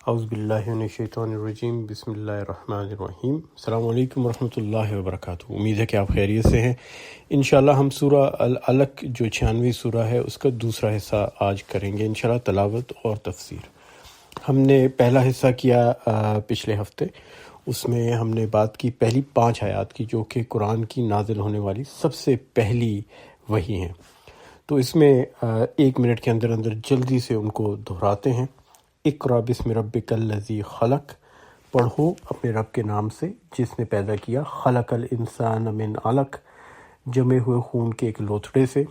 اعوذ باللہ من الشیطان الرجیم، بسم اللہ الرحمن الرحیم۔ السلام علیکم ورحمۃ اللہ وبرکاتہ۔ امید ہے کہ آپ خیریت سے ہیں۔ انشاءاللہ ہم سورہ العلق جو 96 سورہ ہے اس کا دوسرا حصہ آج کریں گے انشاءاللہ، تلاوت اور تفسیر۔ ہم نے پہلا حصہ کیا پچھلے ہفتے، اس میں ہم نے بات کی پہلی 5 آیات کی جو کہ قرآن کی نازل ہونے والی سب سے پہلی وحی ہیں۔ تو اس میں 1 منٹ کے اندر اندر جلدی سے ان کو دہراتے ہیں۔ اقرأ بسم ربک الذی خلق، پڑھو اپنے رب کے نام سے جس نے پیدا کیا، خلق الانسان من علق، جمے ہوئے خون کے ایک لوتھڑے سے۔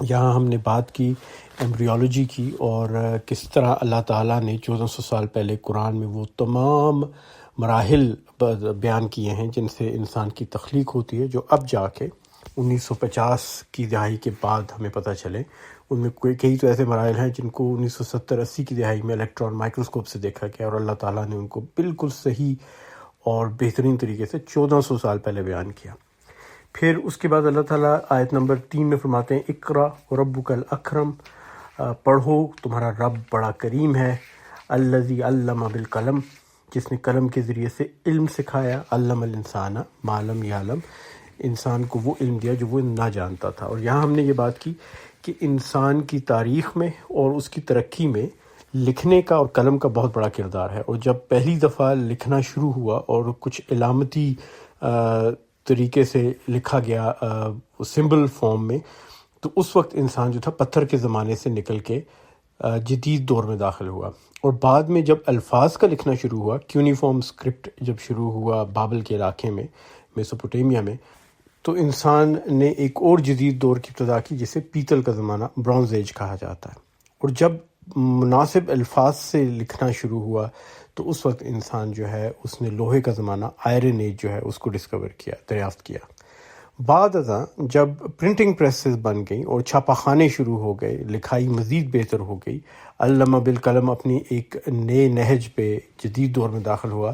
یہاں ہم نے بات کی ایمبریولوجی کی اور کس طرح اللہ تعالیٰ نے 1400 سال پہلے قرآن میں وہ تمام مراحل بیان کیے ہیں جن سے انسان کی تخلیق ہوتی ہے، جو اب جا کے 1950 کی دہائی کے بعد ہمیں پتہ چلے۔ ان میں کئی تو ایسے مراحل ہیں جن کو 1970-80 کی دہائی میں الیکٹران مائکروسکوپ سے دیکھا گیا اور اللہ تعالیٰ نے ان کو بالکل صحیح اور بہترین طریقے سے 1400 سال پہلے بیان کیا۔ پھر اس کے بعد اللہ تعالیٰ آیت نمبر 3 میں فرماتے ہیں اقرأ وربک الاکرم، پڑھو تمہارا رب بڑا کریم ہے، الذی علم بالقلم، جس نے قلم کے ذریعے سے علم سکھایا، علم الانسان ما لم یعلم، انسان کو وہ علم دیا جو وہ نہ جانتا تھا۔ اور یہاں ہم نے یہ بات کی کہ انسان کی تاریخ میں اور اس کی ترقی میں لکھنے کا اور قلم کا بہت بڑا کردار ہے۔ اور جب پہلی دفعہ لکھنا شروع ہوا اور کچھ علامتی طریقے سے لکھا گیا سمبل فارم میں، تو اس وقت انسان جو تھا پتھر کے زمانے سے نکل کے جدید دور میں داخل ہوا۔ اور بعد میں جب الفاظ کا لکھنا شروع ہوا، کیونیفارم اسکرپٹ جب شروع ہوا بابل کے علاقے میں، میسوپوٹیمیا میں، تو انسان نے ایک اور جدید دور کی ابتدا کی جسے پیتل کا زمانہ، برونز ایج کہا جاتا ہے۔ اور جب مناسب الفاظ سے لکھنا شروع ہوا تو اس وقت انسان جو ہے اس نے لوہے کا زمانہ، آئرن ایج جو ہے اس کو ڈسکور کیا، دریافت کیا۔ بعد ازاں جب پرنٹنگ پریسز بن گئیں اور چھاپا خانے شروع ہو گئے، لکھائی مزید بہتر ہو گئی، علامہ بالقلم اپنی ایک نئے نہج پہ جدید دور میں داخل ہوا،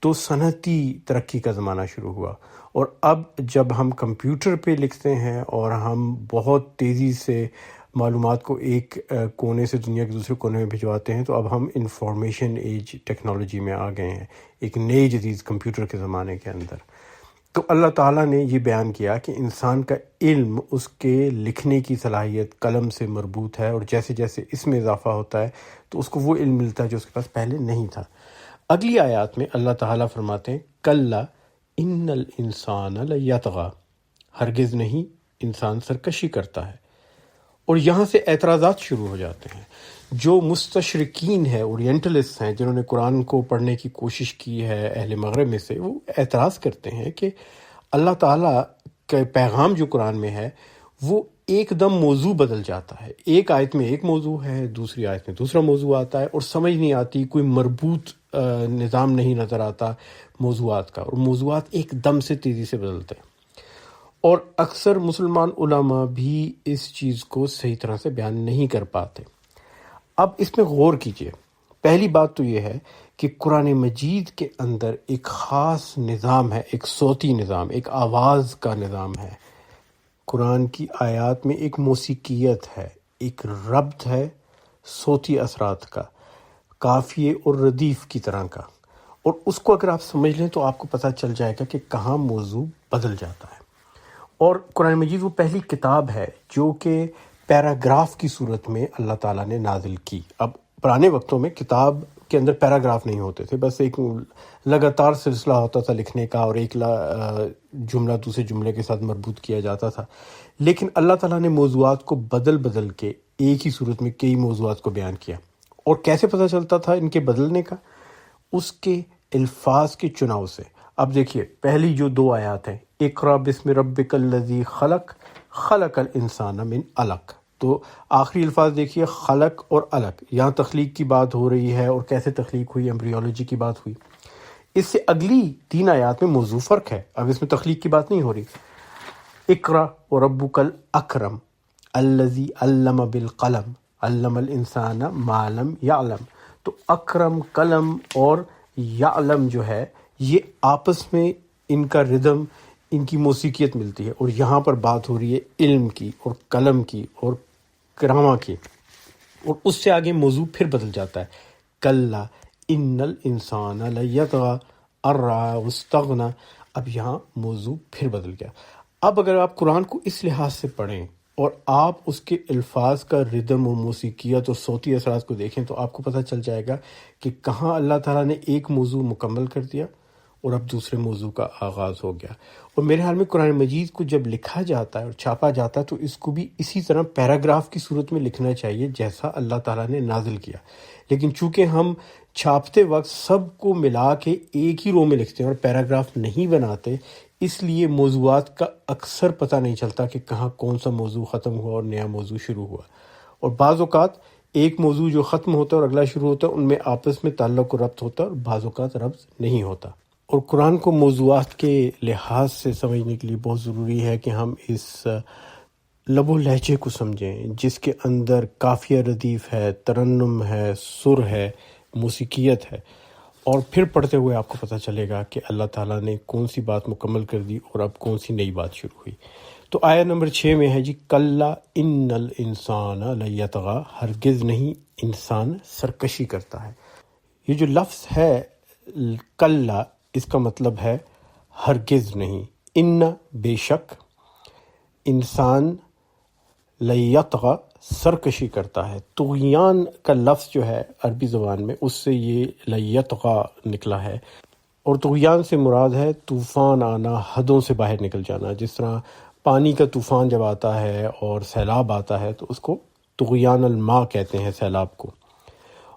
تو صنعتی ترقی کا زمانہ شروع ہوا۔ اور اب جب ہم کمپیوٹر پہ لکھتے ہیں اور ہم بہت تیزی سے معلومات کو ایک کونے سے دنیا کے دوسرے کونے میں بھجواتے ہیں، تو اب ہم انفارمیشن ایج ٹیکنالوجی میں آ گئے ہیں، ایک نئے جدید کمپیوٹر کے زمانے کے اندر۔ تو اللہ تعالیٰ نے یہ بیان کیا کہ انسان کا علم اس کے لکھنے کی صلاحیت قلم سے مربوط ہے، اور جیسے جیسے اس میں اضافہ ہوتا ہے تو اس کو وہ علم ملتا ہے جو اس کے پاس پہلے نہیں تھا۔ اگلی آیات میں اللہ تعالیٰ فرماتے ہیں کلا ان الانسان لیطغی، ہرگز نہیں، انسان سرکشی کرتا ہے۔ اور یہاں سے اعتراضات شروع ہو جاتے ہیں۔ جو مستشرقین ہیں، اورینٹلسٹ ہیں، جنہوں نے قرآن کو پڑھنے کی کوشش کی ہے اہل مغرب میں سے، وہ اعتراض کرتے ہیں کہ اللہ تعالیٰ کا پیغام جو قرآن میں ہے وہ ایک دم موضوع بدل جاتا ہے۔ ایک آیت میں ایک موضوع ہے، دوسری آیت میں دوسرا موضوع آتا ہے، اور سمجھ نہیں آتی، کوئی مربوط نظام نہیں نظر آتا موضوعات کا، اور موضوعات ایک دم سے تیزی سے بدلتے ہیں۔ اور اکثر مسلمان علماء بھی اس چیز کو صحیح طرح سے بیان نہیں کر پاتے۔ اب اس میں غور کیجئے۔ پہلی بات تو یہ ہے کہ قرآن مجید کے اندر ایک خاص نظام ہے، ایک صوتی نظام، ایک آواز کا نظام ہے۔ قرآن کی آیات میں ایک موسیقیت ہے، ایک ربط ہے صوتی اثرات کا، قافیے اور ردیف کی طرح کا، اور اس کو اگر آپ سمجھ لیں تو آپ کو پتہ چل جائے گا کہ کہاں موضوع بدل جاتا ہے۔ اور قرآن مجید وہ پہلی کتاب ہے جو کہ پیراگراف کی صورت میں اللہ تعالیٰ نے نازل کی۔ اب پرانے وقتوں میں کتاب کے اندر پیراگراف نہیں ہوتے تھے، بس ایک لگاتار سلسلہ ہوتا تھا لکھنے کا، اور ایک جملہ دوسرے جملے کے ساتھ مربوط کیا جاتا تھا۔ لیکن اللہ تعالیٰ نے موضوعات کو بدل بدل کے ایک ہی صورت میں کئی موضوعات کو بیان کیا۔ اور کیسے پتہ چلتا تھا ان کے بدلنے کا؟ اس کے الفاظ کے چناؤ سے۔ اب دیکھیے پہلی جو 2 آیات ہیں، اقرأ بسم ربک الذی خلق، خلق الانسان من علق، تو آخری الفاظ دیکھیے خلق اور علق، یہاں تخلیق کی بات ہو رہی ہے اور کیسے تخلیق ہوئی، ایمبریولوجی کی بات ہوئی۔ اس سے اگلی 3 آیات میں موضوع فرق ہے، اب اس میں تخلیق کی بات نہیں ہو رہی۔ اقرأ وربک الاکرم الذی علم بالقلم علم الانسان ما لم یعلم، تو اکرم، قلم اور یعلم جو ہے یہ آپس میں ان کا ردم، ان کی موسیقیت ملتی ہے، اور یہاں پر بات ہو رہی ہے علم کی اور قلم کی اور کرامہ کی۔ اور اس سے آگے موضوع پھر بدل جاتا ہے، کلا ان الانسان لیطغی ان رآہ استغنی۔ اب یہاں موضوع پھر بدل گیا۔ اب اگر آپ قرآن کو اس لحاظ سے پڑھیں اور آپ اس کے الفاظ کا ردم و موسیقیت اور صوتی اثرات کو دیکھیں تو آپ کو پتہ چل جائے گا کہ کہاں اللہ تعالیٰ نے ایک موضوع مکمل کر دیا اور اب دوسرے موضوع کا آغاز ہو گیا۔ اور میرے خیال میں قرآن مجید کو جب لکھا جاتا ہے اور چھاپا جاتا ہے تو اس کو بھی اسی طرح پیراگراف کی صورت میں لکھنا چاہیے جیسا اللہ تعالیٰ نے نازل کیا، لیکن چونکہ ہم چھاپتے وقت سب کو ملا کے ایک ہی رو میں لکھتے ہیں اور پیراگراف نہیں بناتے، اس لیے موضوعات کا اکثر پتہ نہیں چلتا کہ کہاں کون سا موضوع ختم ہوا اور نیا موضوع شروع ہوا۔ اور بعض اوقات ایک موضوع جو ختم ہوتا ہے اور اگلا شروع ہوتا ہے ان میں آپس میں تعلق و ربط ہوتا ہے اور بعض اوقات ربط نہیں ہوتا۔ اور قرآن کو موضوعات کے لحاظ سے سمجھنے کے لیے بہت ضروری ہے کہ ہم اس لب و لہجے کو سمجھیں جس کے اندر قافیہ ردیف ہے، ترنم ہے، سر ہے، موسیقیت ہے، اور پھر پڑھتے ہوئے آپ کو پتہ چلے گا کہ اللہ تعالیٰ نے کون سی بات مکمل کر دی اور اب کون سی نئی بات شروع ہوئی۔ تو آیت نمبر 6 میں ہے جی کلا ان الانسان لیطغی، ہرگز نہیں انسان سرکشی کرتا ہے۔ یہ جو لفظ ہے کلا، اس کا مطلب ہے ہرگز نہیں، ان بے شک، انسان لیطغی سرکشی کرتا ہے۔ طغیان کا لفظ جو ہے عربی زبان میں اس سے یہ لیطغی نکلا ہے، اور طغیان سے مراد ہے طوفان آنا، حدوں سے باہر نکل جانا۔ جس طرح پانی کا طوفان جب آتا ہے اور سیلاب آتا ہے تو اس کو طغیان الماء کہتے ہیں، سیلاب کو۔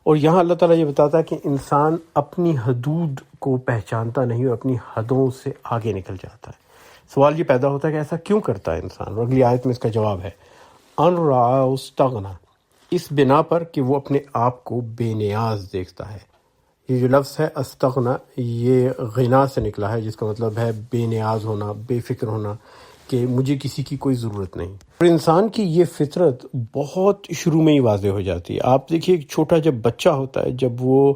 اور یہاں اللہ تعالیٰ یہ بتاتا ہے کہ انسان اپنی حدود کو پہچانتا نہیں اور اپنی حدوں سے آگے نکل جاتا ہے۔ سوال یہ پیدا ہوتا ہے کہ ایسا کیوں کرتا ہے انسان، اور اگلی آیت میں اس کا جواب ہے ان رآہ استغنی، اس بنا پر کہ وہ اپنے آپ کو بے نیاز دیکھتا ہے۔ یہ جو لفظ ہے استغنی، یہ غنا سے نکلا ہے جس کا مطلب ہے بے نیاز ہونا، بے فکر ہونا، کہ مجھے کسی کی کوئی ضرورت نہیں۔ اور انسان کی یہ فطرت بہت شروع میں ہی واضح ہو جاتی ہے۔ آپ دیکھیے ایک چھوٹا جب بچہ ہوتا ہے، جب وہ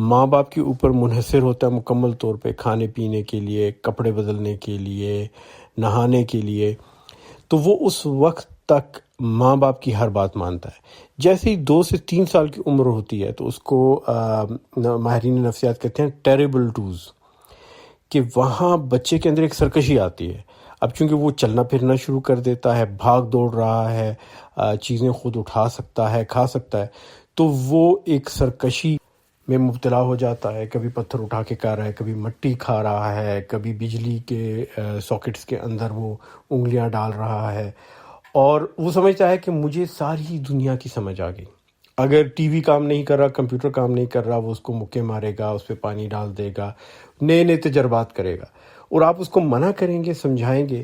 ماں باپ کے اوپر منحصر ہوتا ہے مکمل طور پہ، کھانے پینے کے لیے، کپڑے بدلنے کے لیے، نہانے کے لیے، تو وہ اس وقت تک ماں باپ کی ہر بات مانتا ہے۔ جیسے ہی 2 سے 3 سال کی عمر ہوتی ہے تو اس کو ماہرین نفسیات کہتے ہیں ٹیریبل ٹوز، کہ وہاں بچے کے اندر ایک سرکشی آتی ہے۔ اب چونکہ وہ چلنا پھرنا شروع کر دیتا ہے، بھاگ دوڑ رہا ہے، چیزیں خود اٹھا سکتا ہے، کھا سکتا ہے، تو وہ ایک سرکشی میں مبتلا ہو جاتا ہے۔ کبھی پتھر اٹھا کے کھا رہا ہے، کبھی مٹی کھا رہا ہے، کبھی بجلی کے ساکٹس کے اندر وہ انگلیاں ڈال رہا ہے، اور وہ سمجھتا ہے کہ مجھے ساری دنیا کی سمجھ آ گئی۔ اگر ٹی وی کام نہیں کر رہا، کمپیوٹر کام نہیں کر رہا، وہ اس کو مکے مارے گا، اس پہ پانی ڈال دے گا، نئے نئے تجربات کرے گا، اور آپ اس کو منع کریں گے، سمجھائیں گے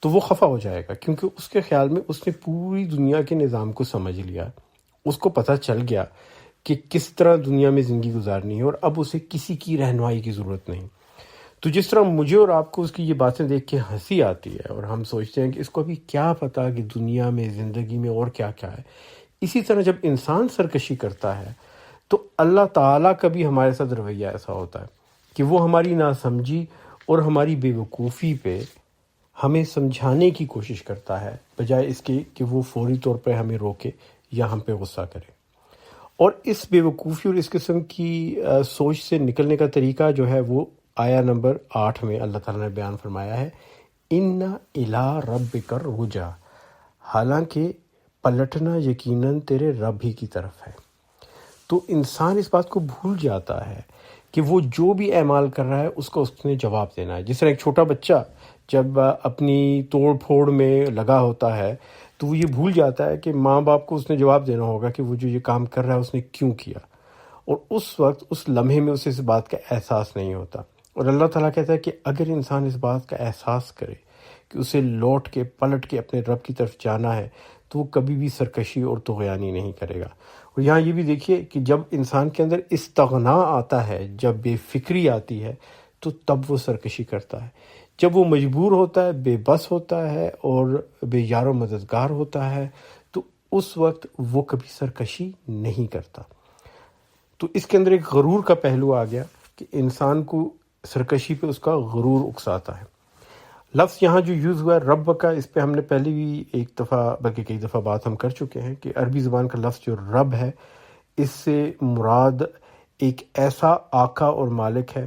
تو وہ خفا ہو جائے گا، کیونکہ اس کے خیال میں اس نے پوری دنیا کے نظام کو سمجھ لیا، اس کو پتہ چل گیا کہ کس طرح دنیا میں زندگی گزارنی ہے، اور اب اسے کسی کی رہنمائی کی ضرورت نہیں۔ تو جس طرح مجھے اور آپ کو اس کی یہ باتیں دیکھ کے ہنسی آتی ہے اور ہم سوچتے ہیں کہ اس کو ابھی کیا پتہ کہ دنیا میں، زندگی میں اور کیا کیا ہے، اسی طرح جب انسان سرکشی کرتا ہے تو اللہ تعالیٰ کا بھی ہمارے ساتھ رویہ ایسا ہوتا ہے کہ وہ ہماری ناسمجھی اور ہماری بے وقوفی پہ ہمیں سمجھانے کی کوشش کرتا ہے، بجائے اس کے کہ وہ فوری طور پہ ہمیں روکے یا ہم پہ غصہ کرے۔ اور اس بے وقوفی اور اس قسم کی سوچ سے نکلنے کا طریقہ جو ہے وہ آیا نمبر 8 میں اللہ تعالیٰ نے بیان فرمایا ہے، اِنَّ إِلَىٰ رَبِّكَ الرُّجْعَىٰ، حالانکہ پلٹنا یقیناً تیرے رب ہی کی طرف ہے۔ تو انسان اس بات کو بھول جاتا ہے کہ وہ جو بھی اعمال کر رہا ہے اس کا اس نے جواب دینا ہے۔ جس طرح ایک چھوٹا بچہ جب اپنی توڑ پھوڑ میں لگا ہوتا ہے تو وہ یہ بھول جاتا ہے کہ ماں باپ کو اس نے جواب دینا ہوگا کہ وہ جو یہ کام کر رہا ہے اس نے کیوں کیا، اور اس وقت اس لمحے میں اسے اس بات کا احساس نہیں ہوتا۔ اور اللہ تعالیٰ کہتا ہے کہ اگر انسان اس بات کا احساس کرے کہ اسے لوٹ کے پلٹ کے اپنے رب کی طرف جانا ہے تو وہ کبھی بھی سرکشی اور طغیانی نہیں کرے گا۔ اور یہاں یہ بھی دیکھیے کہ جب انسان کے اندر استغنا آتا ہے، جب بے فکری آتی ہے تو تب وہ سرکشی کرتا ہے۔ جب وہ مجبور ہوتا ہے، بے بس ہوتا ہے اور بے یار و مددگار ہوتا ہے تو اس وقت وہ کبھی سرکشی نہیں کرتا۔ تو اس کے اندر ایک غرور کا پہلو آ گیا کہ انسان کو سرکشی پہ اس کا غرور اکساتا ہے۔ لفظ یہاں جو یوز ہوا ہے رب کا، اس پہ ہم نے پہلے بھی ایک دفعہ بلکہ کئی دفعہ بات ہم کر چکے ہیں کہ عربی زبان کا لفظ جو رب ہے، اس سے مراد ایک ایسا آقا اور مالک ہے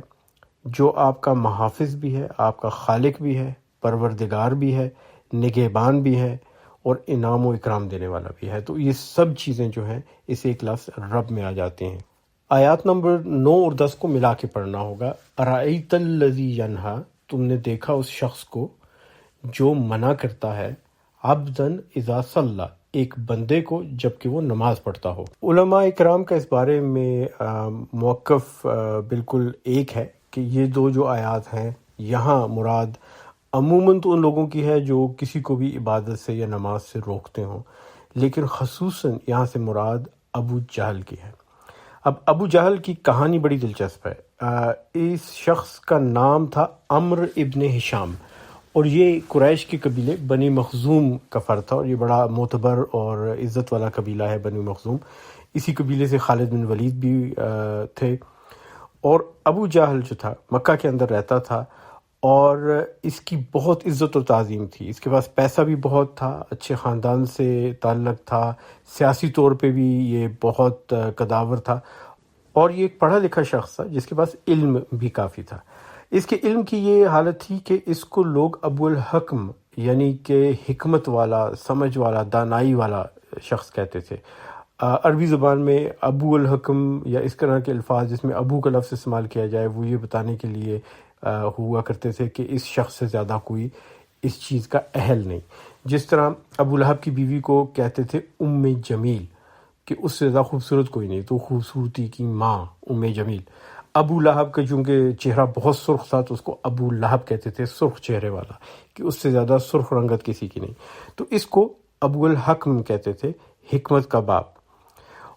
جو آپ کا محافظ بھی ہے، آپ کا خالق بھی ہے، پروردگار بھی ہے، نگہبان بھی ہے، اور انعام و اکرام دینے والا بھی ہے۔ تو یہ سب چیزیں جو ہیں اس ایک لفظ رب میں آ جاتی ہیں۔ آیات نمبر 9 اور 10 کو ملا کے پڑھنا ہوگا۔ ارأیت الذی ینہا، تم نے دیکھا اس شخص کو جو منع کرتا ہے، عبدن اذا صلی، ایک بندے کو جب کہ وہ نماز پڑھتا ہو۔ علماء اکرام کا اس بارے میں موقف بالکل ایک ہے کہ یہ دو جو آیات ہیں یہاں مراد عموماً تو ان لوگوں کی ہے جو کسی کو بھی عبادت سے یا نماز سے روکتے ہوں، لیکن خصوصاً یہاں سے مراد ابو جہل کی ہے۔ اب ابو جہل کی کہانی بڑی دلچسپ ہے۔ اس شخص کا نام تھا عمرو ابن ہشام، اور یہ قریش کے قبیلے بنی مخزوم کا فرد تھا، اور یہ بڑا معتبر اور عزت والا قبیلہ ہے بنی مخزوم۔ اسی قبیلے سے خالد بن ولید بھی تھے۔ اور ابو جہل جو تھا مکہ کے اندر رہتا تھا، اور اس کی بہت عزت و تعظیم تھی۔ اس کے پاس پیسہ بھی بہت تھا، اچھے خاندان سے تعلق تھا، سیاسی طور پہ بھی یہ بہت قداور تھا، اور یہ ایک پڑھا لکھا شخص تھا جس کے پاس علم بھی کافی تھا۔ اس کے علم کی یہ حالت تھی کہ اس کو لوگ ابو الحکم، یعنی کہ حکمت والا، سمجھ والا، دانائی والا شخص کہتے تھے۔ عربی زبان میں ابو الحکم یا اس طرح کے الفاظ جس میں ابو کا لفظ استعمال کیا جائے وہ یہ بتانے کے لیے ہوا کرتے تھے کہ اس شخص سے زیادہ کوئی اس چیز کا اہل نہیں۔ جس طرح ابو لہب کی بیوی کو کہتے تھے ام جمیل، کہ اس سے زیادہ خوبصورت کوئی نہیں، تو خوبصورتی کی ماں ام جمیل۔ ابو لہب کا چونکہ چہرہ بہت سرخ تھا تو اس کو ابو لہب کہتے تھے، سرخ چہرے والا، کہ اس سے زیادہ سرخ رنگت کسی کی نہیں۔ تو اس کو ابو الحکم کہتے تھے، حکمت کا باپ۔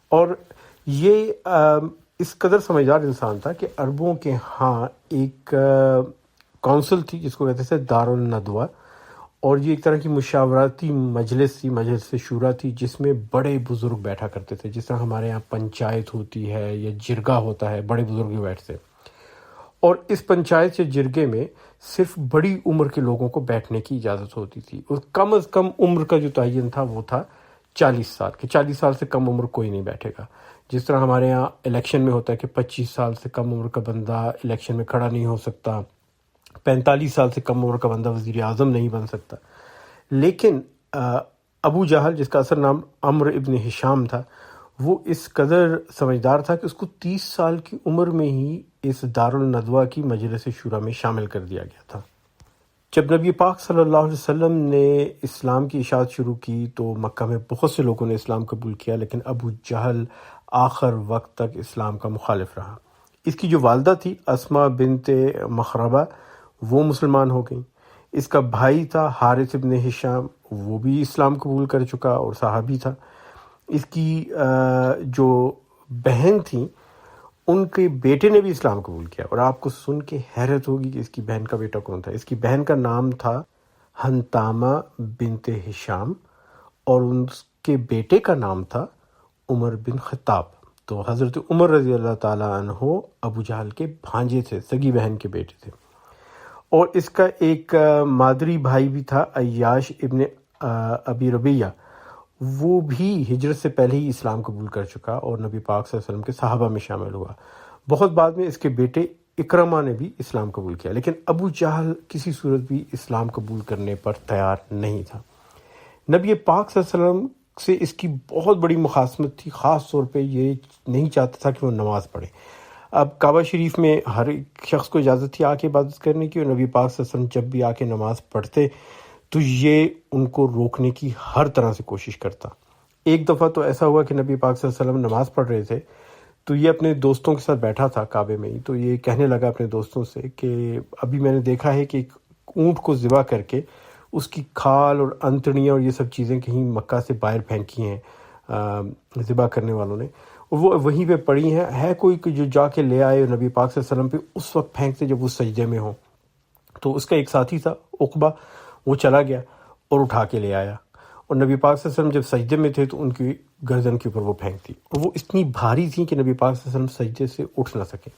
اور یہ اس قدر سمجھدار انسان تھا کہ عربوں کے ہاں ایک کونسل تھی جس کو کہتے تھے دار الندوہ، اور یہ ایک طرح کی مشاورتی مجلس تھی، مجلس شورا تھی، جس میں بڑے بزرگ بیٹھا کرتے تھے، جس طرح ہمارے یہاں پنچایت ہوتی ہے یا جرگہ ہوتا ہے، بڑے بزرگ بھی بیٹھتے۔ اور اس پنچایت یا جرگے میں صرف بڑی عمر کے لوگوں کو بیٹھنے کی اجازت ہوتی تھی، اور کم از کم عمر کا جو تعین تھا وہ تھا 40 سال، کہ 40 سال سے کم عمر کوئی نہیں بیٹھے گا۔ جس طرح ہمارے یہاں الیکشن میں ہوتا ہے کہ 25 سال سے کم عمر کا بندہ الیکشن میں کھڑا نہیں ہو سکتا، 45 سال سے کم عمر کا بندہ وزیر اعظم نہیں بن سکتا۔ لیکن ابو جہل، جس کا اصل نام عمرو ابن ہشام تھا، وہ اس قدر سمجھدار تھا کہ اس کو 30 سال کی عمر میں ہی اس دار الندوہ کی مجلس شورا میں شامل کر دیا گیا تھا۔ جب نبی پاک صلی اللہ علیہ وسلم نے اسلام کی اشاعت شروع کی تو مکہ میں بہت سے لوگوں نے اسلام قبول کیا، لیکن ابو جہل آخر وقت تک اسلام کا مخالف رہا۔ اس کی جو والدہ تھی اسما بنت مخربہ، وہ مسلمان ہو گئیں۔ اس کا بھائی تھا حارث ابن ہشام، وہ بھی اسلام قبول کر چکا اور صحابی تھا۔ اس کی جو بہن تھیں ان کے بیٹے نے بھی اسلام قبول کیا، اور آپ کو سن کے حیرت ہوگی کہ اس کی بہن کا بیٹا کون تھا۔ اس کی بہن کا نام تھا حنتامہ بنت ہشام، اور اس کے بیٹے کا نام تھا عمر بن خطاب۔ تو حضرت عمر رضی اللہ تعالیٰ عنہ ابو جہل کے بھانجے تھے، سگی بہن کے بیٹے تھے۔ اور اس کا ایک مادری بھائی بھی تھا عیاش ابن ابی ربیہ، وہ بھی ہجرت سے پہلے ہی اسلام قبول کر چکا اور نبی پاک صلی اللہ علیہ وسلم کے صحابہ میں شامل ہوا۔ بہت بعد میں اس کے بیٹے اکرمہ نے بھی اسلام قبول کیا، لیکن ابو جہل کسی صورت بھی اسلام قبول کرنے پر تیار نہیں تھا۔ نبی پاک صلی اللہ علیہ وسلم سے اس کی بہت بڑی مخاصمت تھی، خاص طور پہ یہ نہیں چاہتا تھا کہ وہ نماز پڑھے۔ اب کعبہ شریف میں ہر ایک شخص کو اجازت تھی آ کے عبادت کرنے کی، اور نبی پاک صلی اللہ علیہ وسلم جب بھی آ کے نماز پڑھتے تو یہ ان کو روکنے کی ہر طرح سے کوشش کرتا۔ ایک دفعہ تو ایسا ہوا کہ نبی پاک صلی اللہ علیہ وسلم نماز پڑھ رہے تھے، تو یہ اپنے دوستوں کے ساتھ بیٹھا تھا کعبے میں ہی، تو یہ کہنے لگا اپنے دوستوں سے کہ ابھی میں نے دیکھا ہے کہ ایک اونٹ کو ذبح کر کے اس کی کھال اور انتڑیاں اور یہ سب چیزیں کہیں مکہ سے باہر پھینکی ہیں ذبح کرنے والوں نے، وہ وہیں پہ پڑی ہیں، ہے کوئی کہ جو جا کے لے آئے نبی پاک صلی اللہ علیہ وسلم پہ اس وقت پھینکتے جب وہ سجدے میں ہوں۔ تو اس کا ایک ساتھی تھا عقبہ، وہ چلا گیا اور اٹھا کے لے آیا، اور نبی پاک صلی اللہ علیہ وسلم جب سجدے میں تھے تو ان کی گردن کے اوپر وہ پھینکتی، اور وہ اتنی بھاری تھیں کہ نبی پاک صلی اللہ علیہ وسلم سجدے سے اٹھ نہ سکے۔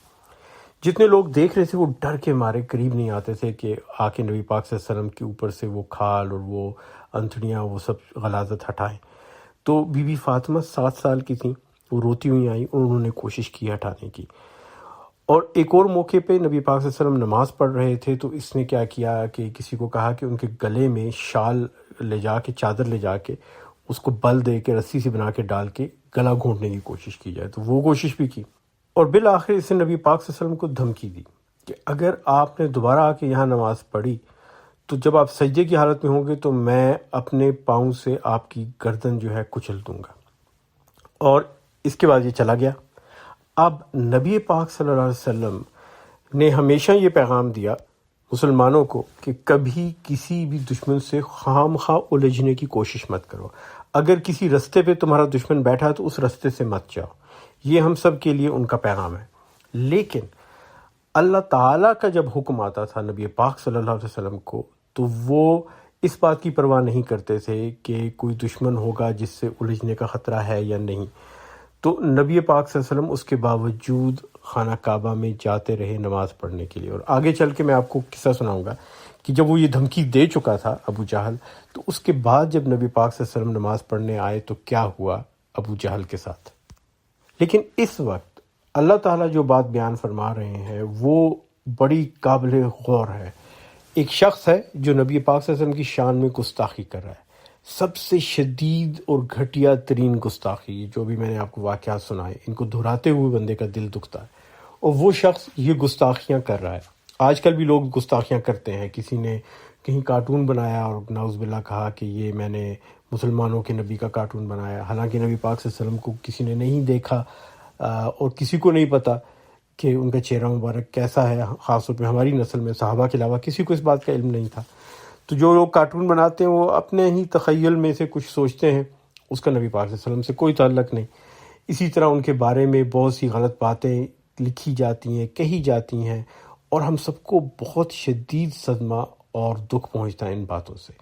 جتنے لوگ دیکھ رہے تھے وہ ڈر کے مارے قریب نہیں آتے تھے کہ آ کے نبی پاک صلی اللہ علیہ وسلم کے اوپر سے وہ کھال اور وہ انتڑیاں وہ سب غلاظت ہٹائیں۔ تو بی بی فاطمہ 7 سال کی تھیں، وہ روتی ہوئی آئیں اور انہوں نے کوشش کی ہٹانے کی۔ اور ایک اور موقع پہ نبی پاک صلی اللہ علیہ وسلم نماز پڑھ رہے تھے تو اس نے کیا کیا کہ کسی کو کہا کہ ان کے گلے میں شال لے جا کے، چادر لے جا کے اس کو بل دے کے رسی سے بنا کے ڈال کے گلا گھونٹنے کی کوشش کی جائے، تو وہ کوشش بھی کی۔ اور بالآخر اس نے نبی پاک صلی اللہ علیہ وسلم کو دھمکی دی کہ اگر آپ نے دوبارہ آ کے یہاں نماز پڑھی تو جب آپ سجدے کی حالت میں ہوں گے تو میں اپنے پاؤں سے آپ کی گردن جو ہے کچل دوں گا۔ اور اس کے بعد یہ چلا گیا۔ اب نبی پاک صلی اللہ علیہ وسلم نے ہمیشہ یہ پیغام دیا مسلمانوں کو کہ کبھی کسی بھی دشمن سے خام خواہ الجھنے کی کوشش مت کرو۔ اگر کسی رستے پہ تمہارا دشمن بیٹھا ہے تو اس رستے سے مت جاؤ۔ یہ ہم سب کے لیے ان کا پیغام ہے۔ لیکن اللہ تعالیٰ کا جب حکم آتا تھا نبی پاک صلی اللہ علیہ وسلم کو تو وہ اس بات کی پرواہ نہیں کرتے تھے کہ کوئی دشمن ہوگا جس سے الجھنے کا خطرہ ہے یا نہیں۔ تو نبی پاک صلی اللہ علیہ وسلم اس کے باوجود خانہ کعبہ میں جاتے رہے نماز پڑھنے کے لیے۔ اور آگے چل کے میں آپ کو قصہ سناؤں گا کہ جب وہ یہ دھمکی دے چکا تھا ابو جہل، تو اس کے بعد جب نبی پاک صلی اللہ علیہ وسلم نماز پڑھنے آئے تو کیا ہوا ابو جہل کے ساتھ۔ لیکن اس وقت اللہ تعالیٰ جو بات بیان فرما رہے ہیں وہ بڑی قابل غور ہے۔ ایک شخص ہے جو نبی پاک صلی اللہ علیہ وسلم کی شان میں گستاخی کر رہا ہے، سب سے شدید اور گھٹیا ترین گستاخی، جو بھی میں نے آپ کو واقعات سنائے ان کو دہراتے ہوئے بندے کا دل دکھتا ہے، اور وہ شخص یہ گستاخیاں کر رہا ہے۔ آج کل بھی لوگ گستاخیاں کرتے ہیں، کسی نے کہیں کارٹون بنایا اور نعوذ باللہ کہا کہ یہ میں نے مسلمانوں کے نبی کا کارٹون بنایا، حالانکہ نبی پاک صلی اللہ علیہ وسلم کو کسی نے نہیں دیکھا اور کسی کو نہیں پتہ کہ ان کا چہرہ مبارک کیسا ہے، خاص طور پہ ہماری نسل میں صحابہ کے علاوہ کسی کو اس بات کا علم نہیں تھا۔ تو جو لوگ کارٹون بناتے ہیں وہ اپنے ہی تخیل میں سے کچھ سوچتے ہیں، اس کا نبی پاک صلی اللہ علیہ وسلم سے کوئی تعلق نہیں۔ اسی طرح ان کے بارے میں بہت سی غلط باتیں لکھی جاتی ہیں، کہی جاتی ہیں، اور ہم سب کو بہت شدید صدمہ اور دکھ پہنچتا ہے ان باتوں سے۔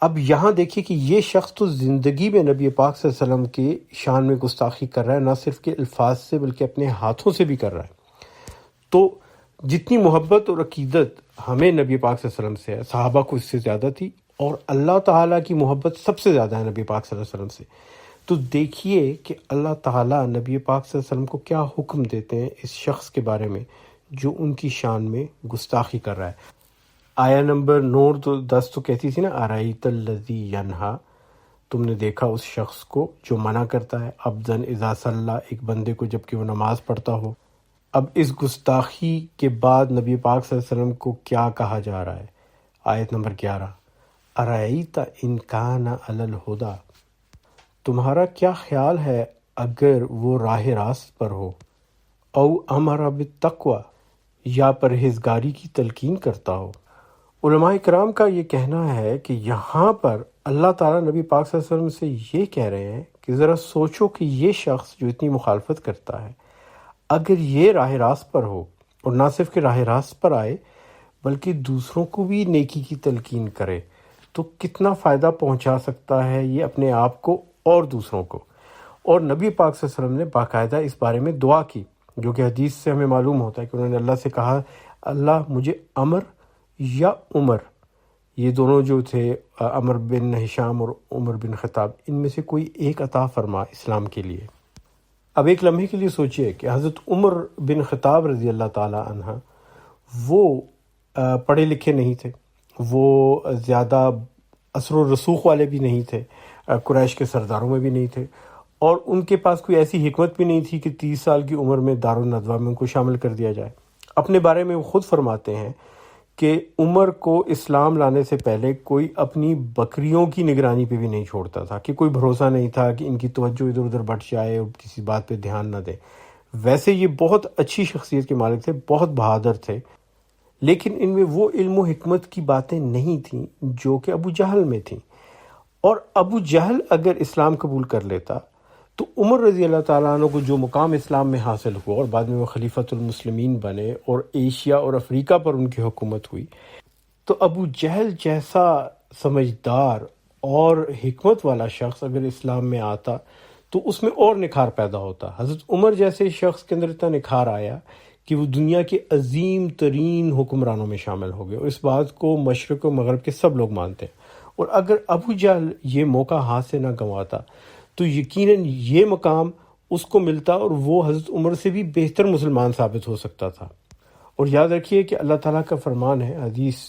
اب یہاں دیکھیے کہ یہ شخص تو زندگی میں نبی پاک صلی اللہ علیہ وسلم کے شان میں گستاخی کر رہا ہے، نہ صرف کہ الفاظ سے بلکہ اپنے ہاتھوں سے بھی کر رہا ہے۔ تو جتنی محبت اور عقیدت ہمیں نبی پاک صلی اللہ علیہ وسلم سے ہے، صحابہ کو اس سے زیادہ تھی، اور اللہ تعالیٰ کی محبت سب سے زیادہ ہے نبی پاک صلی اللہ علیہ وسلم سے۔ تو دیکھیے کہ اللہ تعالیٰ نبی پاک صلی اللہ علیہ وسلم کو کیا حکم دیتے ہیں اس شخص کے بارے میں جو ان کی شان میں گستاخی کر رہا ہے۔ آیا نمبر 9-10 تو کہتی تھی نا، ارایت الذی ینہا، تم نے دیکھا اس شخص کو جو منع کرتا ہے، عبدن اذا صلی، ایک بندے کو جب کہ وہ نماز پڑھتا ہو۔ اب اس گستاخی کے بعد نبی پاک صلی اللہ علیہ وسلم کو کیا کہا جا رہا ہے؟ آیت نمبر 11، ارایت ان کان علی الہدی، تمہارا کیا خیال ہے اگر وہ راہ راست پر ہو، او امر بالتقوی، یا پرہیزگاری کی تلقین کرتا ہو۔ علماء کرام کا یہ کہنا ہے کہ یہاں پر اللہ تعالیٰ نبی پاک صلی اللہ علیہ وسلم سے یہ کہہ رہے ہیں کہ ذرا سوچو کہ یہ شخص جو اتنی مخالفت کرتا ہے، اگر یہ راہ راست پر ہو، اور نہ صرف کہ راہ راست پر آئے بلکہ دوسروں کو بھی نیکی کی تلقین کرے، تو کتنا فائدہ پہنچا سکتا ہے یہ اپنے آپ کو اور دوسروں کو۔ اور نبی پاک صلی اللہ علیہ وسلم نے باقاعدہ اس بارے میں دعا کی، جو کہ حدیث سے ہمیں معلوم ہوتا ہے کہ انہوں نے اللہ سے کہا، اللہ مجھے عمر یا عمر، یہ دونوں جو تھے عمر بن ہشام اور عمر بن خطاب، ان میں سے کوئی ایک عطا فرما اسلام کے لیے۔ اب ایک لمحے کے لیے سوچئے کہ حضرت عمر بن خطاب رضی اللہ تعالی عنہ وہ پڑھے لکھے نہیں تھے، وہ زیادہ اثر و رسوخ والے بھی نہیں تھے، قریش کے سرداروں میں بھی نہیں تھے، اور ان کے پاس کوئی ایسی حکمت بھی نہیں تھی کہ 30 سال کی عمر میں دارالندوہ میں ان کو شامل کر دیا جائے۔ اپنے بارے میں وہ خود فرماتے ہیں کہ عمر کو اسلام لانے سے پہلے کوئی اپنی بکریوں کی نگرانی پہ بھی نہیں چھوڑتا تھا، کہ کوئی بھروسہ نہیں تھا کہ ان کی توجہ ادھر ادھر بٹ جائے اور کسی بات پہ دھیان نہ دیں۔ ویسے یہ بہت اچھی شخصیت کے مالک تھے، بہت بہادر تھے، لیکن ان میں وہ علم و حکمت کی باتیں نہیں تھیں جو کہ ابو جہل میں تھیں۔ اور ابو جہل اگر اسلام قبول کر لیتا تو عمر رضی اللہ تعالیٰ عنہ کو جو مقام اسلام میں حاصل ہوا، اور بعد میں وہ خلیفۃ المسلمین بنے اور ایشیا اور افریقہ پر ان کی حکومت ہوئی، تو ابو جہل جیسا سمجھدار اور حکمت والا شخص اگر اسلام میں آتا تو اس میں اور نکھار پیدا ہوتا۔ حضرت عمر جیسے شخص کے اندر اتنا نکھار آیا کہ وہ دنیا کے عظیم ترین حکمرانوں میں شامل ہو گئے، اور اس بات کو مشرق و مغرب کے سب لوگ مانتے ہیں۔ اور اگر ابو جہل یہ موقع ہاتھ سے نہ گنواتا تو یقیناً یہ مقام اس کو ملتا اور وہ حضرت عمر سے بھی بہتر مسلمان ثابت ہو سکتا تھا۔ اور یاد رکھیے کہ اللہ تعالیٰ کا فرمان ہے، حدیث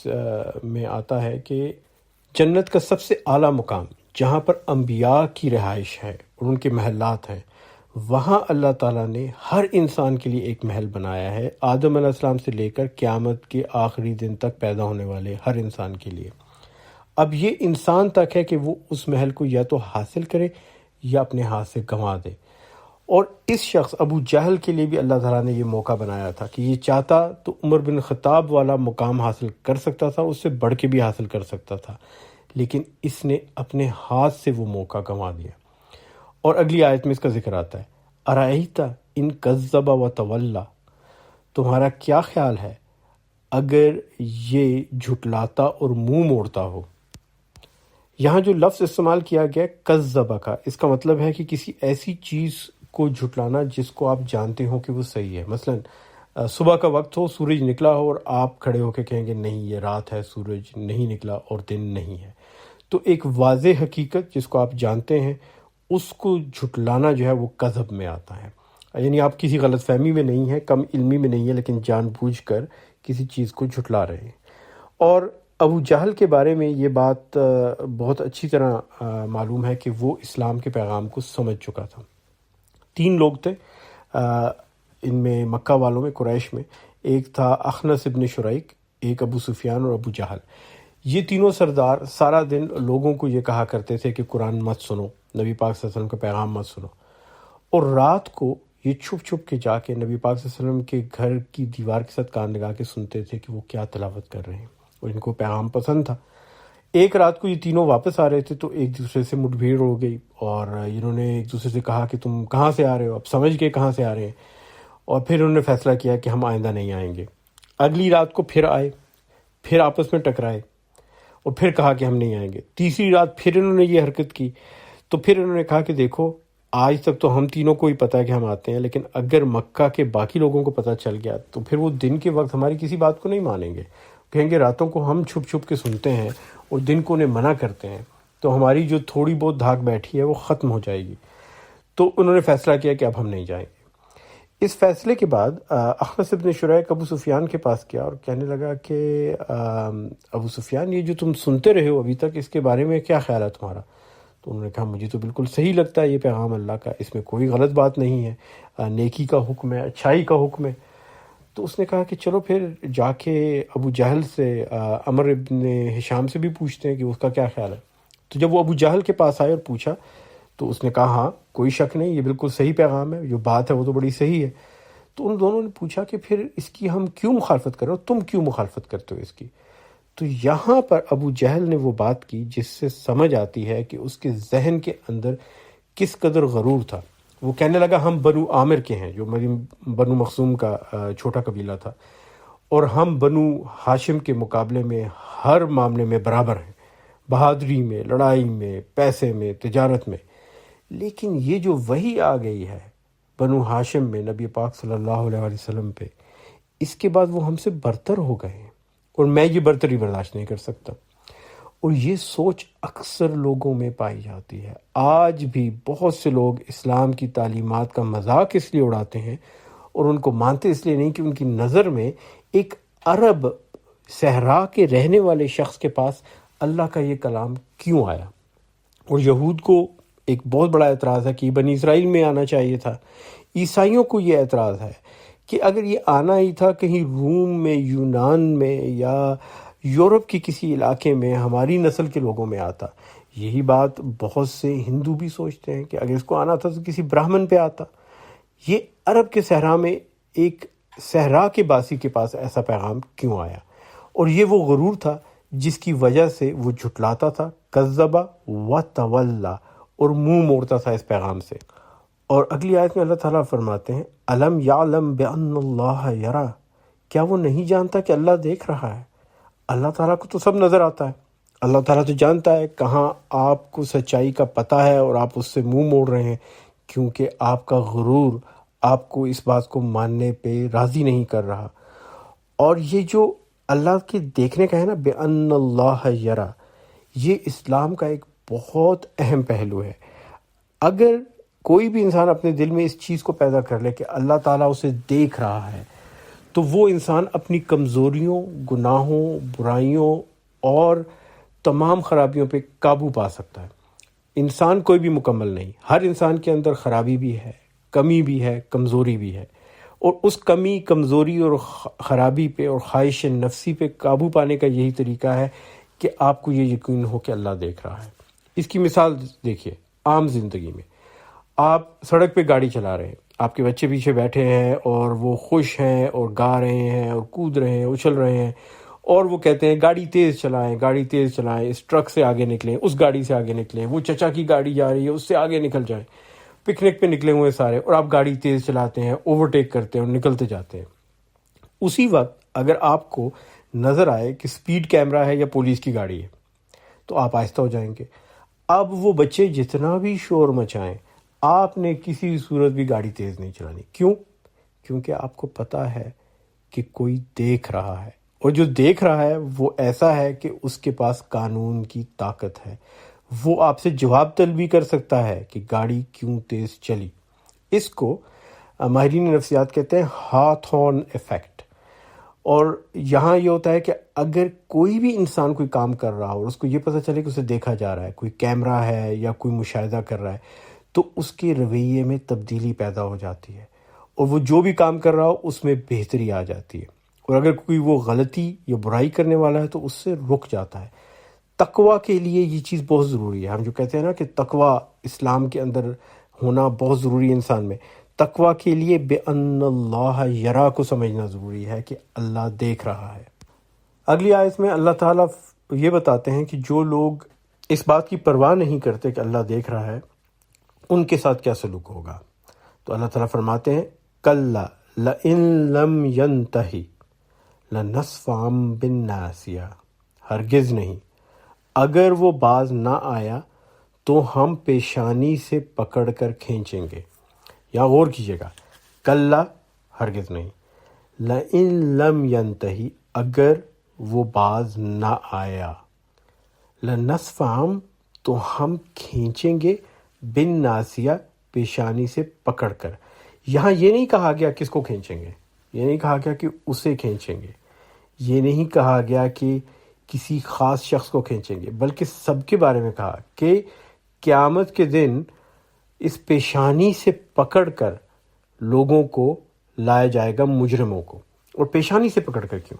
میں آتا ہے کہ جنت کا سب سے اعلیٰ مقام جہاں پر انبیاء کی رہائش ہے اور ان کے محلات ہیں، وہاں اللہ تعالیٰ نے ہر انسان کے لیے ایک محل بنایا ہے، آدم علیہ السلام سے لے کر قیامت کے آخری دن تک پیدا ہونے والے ہر انسان کے لیے۔ اب یہ انسان تک ہے کہ وہ اس محل کو یا تو حاصل کرے یا اپنے ہاتھ سے گنوا دے۔ اور اس شخص ابو جہل کے لیے بھی اللہ تعالیٰ نے یہ موقع بنایا تھا کہ یہ چاہتا تو عمر بن خطاب والا مقام حاصل کر سکتا تھا، اس سے بڑھ کے بھی حاصل کر سکتا تھا، لیکن اس نے اپنے ہاتھ سے وہ موقع گنوا دیا۔ اور اگلی آیت میں اس کا ذکر آتا ہے، ارائیت ان کذب و تولی، تمہارا کیا خیال ہے اگر یہ جھٹلاتا اور منہ موڑتا ہو۔ یہاں جو لفظ استعمال کیا گیا کذب کا، اس کا مطلب ہے کہ کسی ایسی چیز کو جھٹلانا جس کو آپ جانتے ہو کہ وہ صحیح ہے۔ مثلا صبح کا وقت ہو، سورج نکلا ہو اور آپ کھڑے ہو کے کہیں گے نہیں یہ رات ہے، سورج نہیں نکلا اور دن نہیں ہے، تو ایک واضح حقیقت جس کو آپ جانتے ہیں اس کو جھٹلانا جو ہے وہ کذب میں آتا ہے۔ یعنی آپ کسی غلط فہمی میں نہیں ہیں، کم علمی میں نہیں ہیں، لیکن جان بوجھ کر کسی چیز کو جھٹلا رہے ہیں۔ اور ابو جہل کے بارے میں یہ بات بہت اچھی طرح معلوم ہے کہ وہ اسلام کے پیغام کو سمجھ چکا تھا۔ 3 لوگ تھے ان میں، مکہ والوں میں، قریش میں۔ ایک تھا اخنس ابن شریک، ایک ابو سفیان اور ابو جہل۔ یہ تینوں سردار سارا دن لوگوں کو یہ کہا کرتے تھے کہ قرآن مت سنو، نبی پاک صلی اللہ علیہ وسلم کا پیغام مت سنو، اور رات کو یہ چھپ چھپ کے جا کے نبی پاک صلی اللہ علیہ وسلم کے گھر کی دیوار کے ساتھ کان لگا کے سنتے تھے کہ وہ کیا تلاوت کر رہے ہیں، اور ان کو پیغام پسند تھا۔ ایک رات کو یہ تینوں واپس آ رہے تھے تو ایک دوسرے سے مٹ بھیڑ ہو گئی، اور انہوں نے ایک دوسرے سے کہا کہ تم کہاں سے آ رہے ہو، اب سمجھ گئے کہاں سے آ رہے ہیں، اور پھر انہوں نے فیصلہ کیا کہ ہم آئندہ نہیں آئیں گے۔ اگلی رات کو پھر آئے، پھر آپس میں ٹکرائے، اور پھر کہا کہ ہم نہیں آئیں گے۔ تیسری رات پھر انہوں نے یہ حرکت کی، تو پھر انہوں نے کہا کہ دیکھو آج تک تو ہم تینوں کو ہی پتہ ہے کہ ہم آتے ہیں، لیکن اگر مکہ کے باقی لوگوں کو پتہ چل گیا تو پھر وہ دن کے وقت ہماری کسی بات کو نہیں مانیں گے، کہیں گے راتوں کو ہم چھپ چھپ کے سنتے ہیں اور دن کو انہیں منع کرتے ہیں، تو ہماری جو تھوڑی بہت دھاک بیٹھی ہے وہ ختم ہو جائے گی۔ تو انہوں نے فیصلہ کیا کہ اب ہم نہیں جائیں گے۔ اس فیصلے کے بعد اخنس ابن شریک ابو سفیان کے پاس گیا اور کہنے لگا کہ ابو سفیان یہ جو تم سنتے رہے ہو ابھی تک، اس کے بارے میں کیا خیال ہے تمہارا؟ تو انہوں نے کہا مجھے تو بالکل صحیح لگتا ہے یہ پیغام اللہ کا، اس میں کوئی غلط بات نہیں ہے، نیکی کا حکم ہے، اچھائی کا حکم ہے۔ تو اس نے کہا کہ چلو پھر جا کے ابو جہل سے، عمر ابن ہشام سے بھی پوچھتے ہیں کہ اس کا کیا خیال ہے۔ تو جب وہ ابو جہل کے پاس آئے اور پوچھا تو اس نے کہا ہاں کوئی شک نہیں، یہ بالکل صحیح پیغام ہے، جو بات ہے وہ تو بڑی صحیح ہے۔ تو ان دونوں نے پوچھا کہ پھر اس کی ہم کیوں مخالفت کر رہے ہو، تم کیوں مخالفت کرتے ہو اس کی؟ تو یہاں پر ابو جہل نے وہ بات کی جس سے سمجھ آتی ہے کہ اس کے ذہن کے اندر کس قدر غرور تھا۔ وہ کہنے لگا ہم بنو عامر کے ہیں، جو بنو مخزوم کا چھوٹا قبیلہ تھا، اور ہم بنو ہاشم کے مقابلے میں ہر معاملے میں برابر ہیں، بہادری میں، لڑائی میں، پیسے میں، تجارت میں۔ لیکن یہ جو وحی آ گئی ہے بنو ہاشم میں نبی پاک صلی اللہ علیہ وسلم پہ، اس کے بعد وہ ہم سے برتر ہو گئے ہیں، اور میں یہ برتری برداشت نہیں کر سکتا۔ اور یہ سوچ اکثر لوگوں میں پائی جاتی ہے۔ آج بھی بہت سے لوگ اسلام کی تعلیمات کا مذاق اس لیے اڑاتے ہیں اور ان کو مانتے اس لیے نہیں کہ ان کی نظر میں ایک عرب صحرا کے رہنے والے شخص کے پاس اللہ کا یہ کلام کیوں آیا۔ اور یہود کو ایک بہت بڑا اعتراض ہے کہ بنی اسرائیل میں آنا چاہیے تھا۔ عیسائیوں کو یہ اعتراض ہے کہ اگر یہ آنا ہی تھا کہیں روم میں، یونان میں، یا یورپ کی کسی علاقے میں، ہماری نسل کے لوگوں میں آتا۔ یہی بات بہت سے ہندو بھی سوچتے ہیں کہ اگر اس کو آنا تھا تو کسی برہمن پہ آتا۔ یہ عرب کے صحرا میں ایک صحرا کے باسی کے پاس ایسا پیغام کیوں آیا؟ اور یہ وہ غرور تھا جس کی وجہ سے وہ جھٹلاتا تھا، کذبہ و تولا، اور منہ موڑتا تھا اس پیغام سے۔ اور اگلی آیت میں اللہ تعالیٰ فرماتے ہیں الم یعلم بان اللہ یرا، کیا وہ نہیں جانتا کہ اللہ دیکھ رہا ہے؟ اللہ تعالیٰ کو تو سب نظر آتا ہے، اللہ تعالیٰ تو جانتا ہے کہاں آپ کو سچائی کا پتہ ہے اور آپ اس سے منہ موڑ رہے ہیں، کیونکہ آپ کا غرور آپ کو اس بات کو ماننے پہ راضی نہیں کر رہا۔ اور یہ جو اللہ کے دیکھنے کا ہے نا، بِأَنَّ اللَّهَ يَرَى، یہ اسلام کا ایک بہت اہم پہلو ہے۔ اگر کوئی بھی انسان اپنے دل میں اس چیز کو پیدا کر لے کہ اللہ تعالیٰ اسے دیکھ رہا ہے، تو وہ انسان اپنی کمزوریوں، گناہوں، برائیوں اور تمام خرابیوں پہ قابو پا سکتا ہے۔ انسان کوئی بھی مکمل نہیں، ہر انسان کے اندر خرابی بھی ہے، کمی بھی ہے، کمزوری بھی ہے، اور اس کمی، کمزوری اور خرابی پہ اور خواہش نفسی پہ قابو پانے کا یہی طریقہ ہے کہ آپ کو یہ یقین ہو کہ اللہ دیکھ رہا ہے۔ اس کی مثال دیکھیے عام زندگی میں، آپ سڑک پہ گاڑی چلا رہے ہیں، آپ کے بچے پیچھے بیٹھے ہیں اور وہ خوش ہیں اور گا رہے ہیں اور کود رہے ہیں، اچھل رہے ہیں، اور وہ کہتے ہیں گاڑی تیز چلائیں، گاڑی تیز چلائیں، اس ٹرک سے آگے نکلیں، اس گاڑی سے آگے نکلیں، وہ چچا کی گاڑی جا رہی ہے اس سے آگے نکل جائیں۔ پکنک پہ نکلے ہوئے سارے، اور آپ گاڑی تیز چلاتے ہیں، اوورٹیک کرتے ہیں اور نکلتے جاتے ہیں۔ اسی وقت اگر آپ کو نظر آئے کہ سپیڈ کیمرہ ہے یا پولیس کی گاڑی ہے تو آپ آہستہ ہو جائیں گے۔ اب وہ بچے جتنا بھی شور مچائیں، آپ نے کسی صورت بھی گاڑی تیز نہیں چلانی۔ کیوں؟ کیونکہ آپ کو پتہ ہے کہ کوئی دیکھ رہا ہے، اور جو دیکھ رہا ہے وہ ایسا ہے کہ اس کے پاس قانون کی طاقت ہے، وہ آپ سے جواب طلبی کر سکتا ہے کہ گاڑی کیوں تیز چلی۔ اس کو ماہرین نفسیات کہتے ہیں ہاتھون ایفیکٹ۔ اور یہاں یہ ہوتا ہے کہ اگر کوئی بھی انسان کوئی کام کر رہا ہو اور اس کو یہ پتہ چلے کہ اسے دیکھا جا رہا ہے، کوئی کیمرہ ہے یا کوئی مشاہدہ کر رہا ہے، تو اس کے رویے میں تبدیلی پیدا ہو جاتی ہے، اور وہ جو بھی کام کر رہا ہو اس میں بہتری آ جاتی ہے، اور اگر کوئی وہ غلطی یا برائی کرنے والا ہے تو اس سے رک جاتا ہے۔ تقویٰ کے لیے یہ چیز بہت ضروری ہے۔ ہم جو کہتے ہیں نا کہ تقویٰ اسلام کے اندر ہونا بہت ضروری ہے انسان میں، تقویٰ کے لیے بِأَنَّ اللَّهَ یرا کو سمجھنا ضروری ہے کہ اللہ دیکھ رہا ہے۔ اگلی آیت میں اللہ تعالیٰ یہ بتاتے ہیں کہ جو لوگ اس بات کی پرواہ نہیں کرتے کہ اللہ دیکھ رہا ہے، ان کے ساتھ کیا سلوک ہوگا۔ تو اللہ تعالیٰ فرماتے ہیں کَلَّا لَئِن لَمْ يَنْتَهِ لَنَسْفَعًا بِالنَّاصِیَةِ، ہرگز نہیں، اگر وہ باز نہ آیا تو ہم پیشانی سے پکڑ کر کھینچیں گے۔ یہاں غور کیجیے گا، کلا ہرگز نہیں، لَإِن لَمْ يَنْتَهِ اگر وہ باز نہ آیا، لَنَسْفَعًا تو ہم کھینچیں گے، بالناصیہ پیشانی سے پکڑ کر۔ یہاں یہ نہیں کہا گیا کس کو کھینچیں گے، یہ نہیں کہا گیا کہ اسے کھینچیں گے، یہ نہیں کہا گیا کہ کسی خاص شخص کو کھینچیں گے، بلکہ سب کے بارے میں کہا کہ قیامت کے دن اس پیشانی سے پکڑ کر لوگوں کو لایا جائے گا، مجرموں کو۔ اور پیشانی سے پکڑ کر کیوں؟